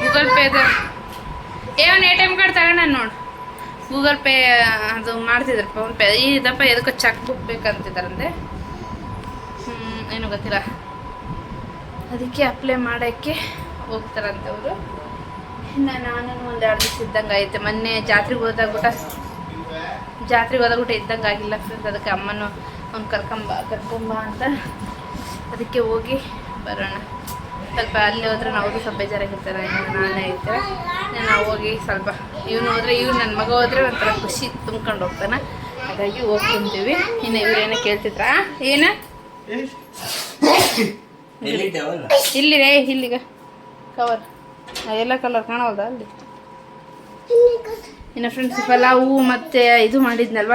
ಗೂಗಲ್ ಪೇದು, ಏನು ATM ಕಾರ್ಡ್ ತಗೋಣ ನೋಡು, ಗೂಗಲ್ ಪೇ ಅದು ಮಾಡ್ತಿದ್ದಾರೆ, ಫೋನ್ಪೇ. ಇದಪ್ಪ ಎದಕ್ಕೋ ಚೆಕ್ ಬುಕ್ ಬೇಕಂತಿದ್ದಾರಂತೆ, ಏನೂ ಗೊತ್ತಿಲ್ಲ. ಅದಕ್ಕೆ ಅಪ್ಲೈ ಮಾಡೋಕ್ಕೆ ಹೋಗ್ತಾರಂತೆ ಅವರು. ಇನ್ನು ನಾನು ಒಂದು 2 ದಿವಸ ಇದ್ದಂಗೆ ಐತೆ. ಮೊನ್ನೆ ಜಾತ್ರೆಗೆ ಹೋದಾಗೂಟ ಇದ್ದಂಗೆ ಆಗಿಲ್ಲ ಫ್ರೆಂಡ್ಸ್. ಅದಕ್ಕೆ ಅಮ್ಮನೂ ಅವ್ನು ಕರ್ಕೊಂಬ ಅಂತ, ಅದಕ್ಕೆ ಹೋಗಿ ಬರೋಣ. ಸ್ವಲ್ಪ ಅಲ್ಲಿ ಹೋದ್ರೆ ನಾವು ಸ್ವಲ್ಪ ಬೇಜಾರಾಗಿರ್ತಾರೆ, ನಾನೇ ಇರ್ತಾರೆ. ನಾವು ಹೋಗಿ ಸ್ವಲ್ಪ ಇವನು ಹೋದರೆ, ನನ್ನ ಮಗ ಹೋದರೆ ಒಂಥರ ಖುಷಿ ತುಂಬ್ಕೊಂಡು ಹೋಗ್ತಾನೆ. ಹಾಗಾಗಿ ಹೋಗ್ಕೊಂತೀವಿ. ಇನ್ನು ಇವ್ರೇನೋ ಕೇಳ್ತಿದ್ರಾ, ಏನು ಇಲ್ಲಿದೆ, ಇಲ್ಲಿಗ ಕವರ್ ಎಲ್ಲ ಕಲರ್ ಕಾಣೋದ ಅಲ್ಲಿ. ಇನ್ನು ಫ್ರೆಂಡ್ಸ್, ಪಲಾವು ಮತ್ತು ಇದು ಮಾಡಿದ್ನಲ್ವ,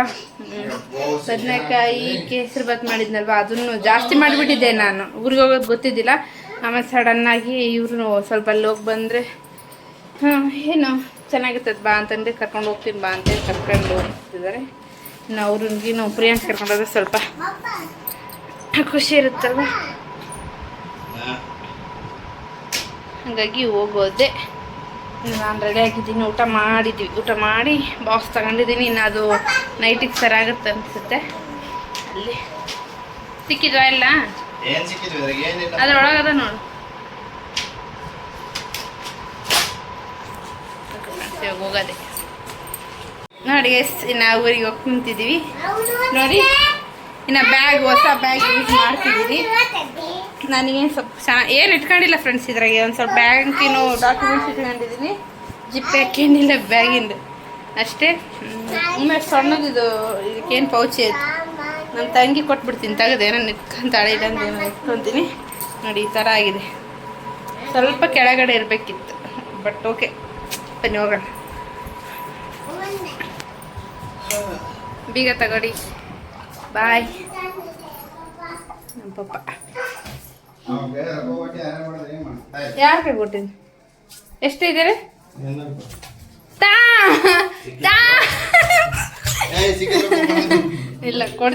ಬದನೆಕಾಯಿ ಕೇಸರಿ ಬಾತ್ ಮಾಡಿದ್ನಲ್ವ, ಅದನ್ನು ಜಾಸ್ತಿ ಮಾಡಿಬಿಟ್ಟಿದ್ದೆ. ನಾನು ಊರಿಗೆ ಹೋಗೋದು ಗೊತ್ತಿದ್ದಿಲ್ಲ, ಆಮೇಲೆ ಸಡನ್ನಾಗಿ ಇವರು ಸ್ವಲ್ಪ ಅಲ್ಲಿ ಹೋಗಿ ಬಂದರೆ ಏನು ಚೆನ್ನಾಗಿರ್ತದೆ ಬಾ ಅಂತಂದು ಕರ್ಕೊಂಡು ಹೋಗ್ತೀನಿ ಬಾ ಅಂತೇಳಿ ಕರ್ಕೊಂಡು ಹೋಗ್ತಿದ್ದಾರೆ. ಇನ್ನು ಅವ್ರಿಗಿನ್ನು ಪ್ರಿಯಾಂಕ್ ಕರ್ಕೊಂಡು ಹೋದ್ರೆ ಸ್ವಲ್ಪ ಖುಷಿ ಇರುತ್ತಲ್ವ, ಹಾಗಾಗಿ ಹೋಗೋದೆ. ನಾನು ರೆಡಿ ಆಗಿದ್ದೀನಿ, ಊಟ ಮಾಡಿದ್ವಿ, ಊಟ ಮಾಡಿ ಬಾಕ್ಸ್ ತಗೊಂಡಿದ್ದೀನಿ. ಇನ್ನು ಅದು ನೈಟಿಗೆ ಸರಿಯಾಗುತ್ತೆ ಅನಿಸುತ್ತೆ. ಅಲ್ಲಿ ಸಿಕ್ಕಿದ್ವಾ ಎಲ್ಲ ಅದ್ರೊಳಗದ ನೋಡು. ಹೋಗೋದೆ ನೋಡಿ ಎಸ್. ಇನ್ನು ಊರಿಗೆ ಹೋಗಿ ನಿಂತಿದ್ದೀವಿ ನೋಡಿ. ಇನ್ನು ಬ್ಯಾಗ್, ಹೊಸ ಬ್ಯಾಗ್ ಯೂಸ್ ಮಾಡ್ತಿದ್ದೀನಿ. ನನಗೇನು ಸ್ವಲ್ಪ ಚೆನ್ನಾಗಿ ಏನು ಇಟ್ಕೊಂಡಿಲ್ಲ ಫ್ರೆಂಡ್ಸ್. ಇದ್ರಾಗೆ ಒಂದು ಸ್ವಲ್ಪ ಬ್ಯಾಂಕಿನ ಡಾಕ್ಯುಮೆಂಟ್ಸ್ ಇಟ್ಕೊಂಡಿದ್ದೀನಿ. ಜಿಪ್ಪೆ ಹಾಕೇನಿಲ್ಲ ಬ್ಯಾಗಿಂದು ಅಷ್ಟೇ. ಒಮ್ಮೆ ಸಣ್ಣದಿದು ಇದಕ್ಕೇನು ಪೌಚ್ ಐತೆ, ನಮ್ಮ ತಂಗಿ ಕೊಟ್ಬಿಡ್ತೀನಿ ತೆಗೆದು. ಏನೋ ಇಟ್ಕೊಂತಾಳೆ ಇಲ್ಲಂದು ಏನೋ ಇಟ್ಕೊತೀನಿ ನೋಡಿ. ಈ ಥರ ಆಗಿದೆ. ಸ್ವಲ್ಪ ಕೆಳಗಡೆ ಇರಬೇಕಿತ್ತು, ಬಟ್ ಓಕೆ ಬನ್ನಿ ಹೋಗೋಣ. ಬೀಗ ತಗೊಡಿ. ಬಾಯ್ ನಮ್ಮ ಪಪ್ಪ. ಯಾರ ಕೈ ಕೊಟ್ಟಿನಿ? ಎಷ್ಟು ಇದ್ದೀರಿ? ಇಲ್ಲ ಕೊಡ್ತೀನಿ.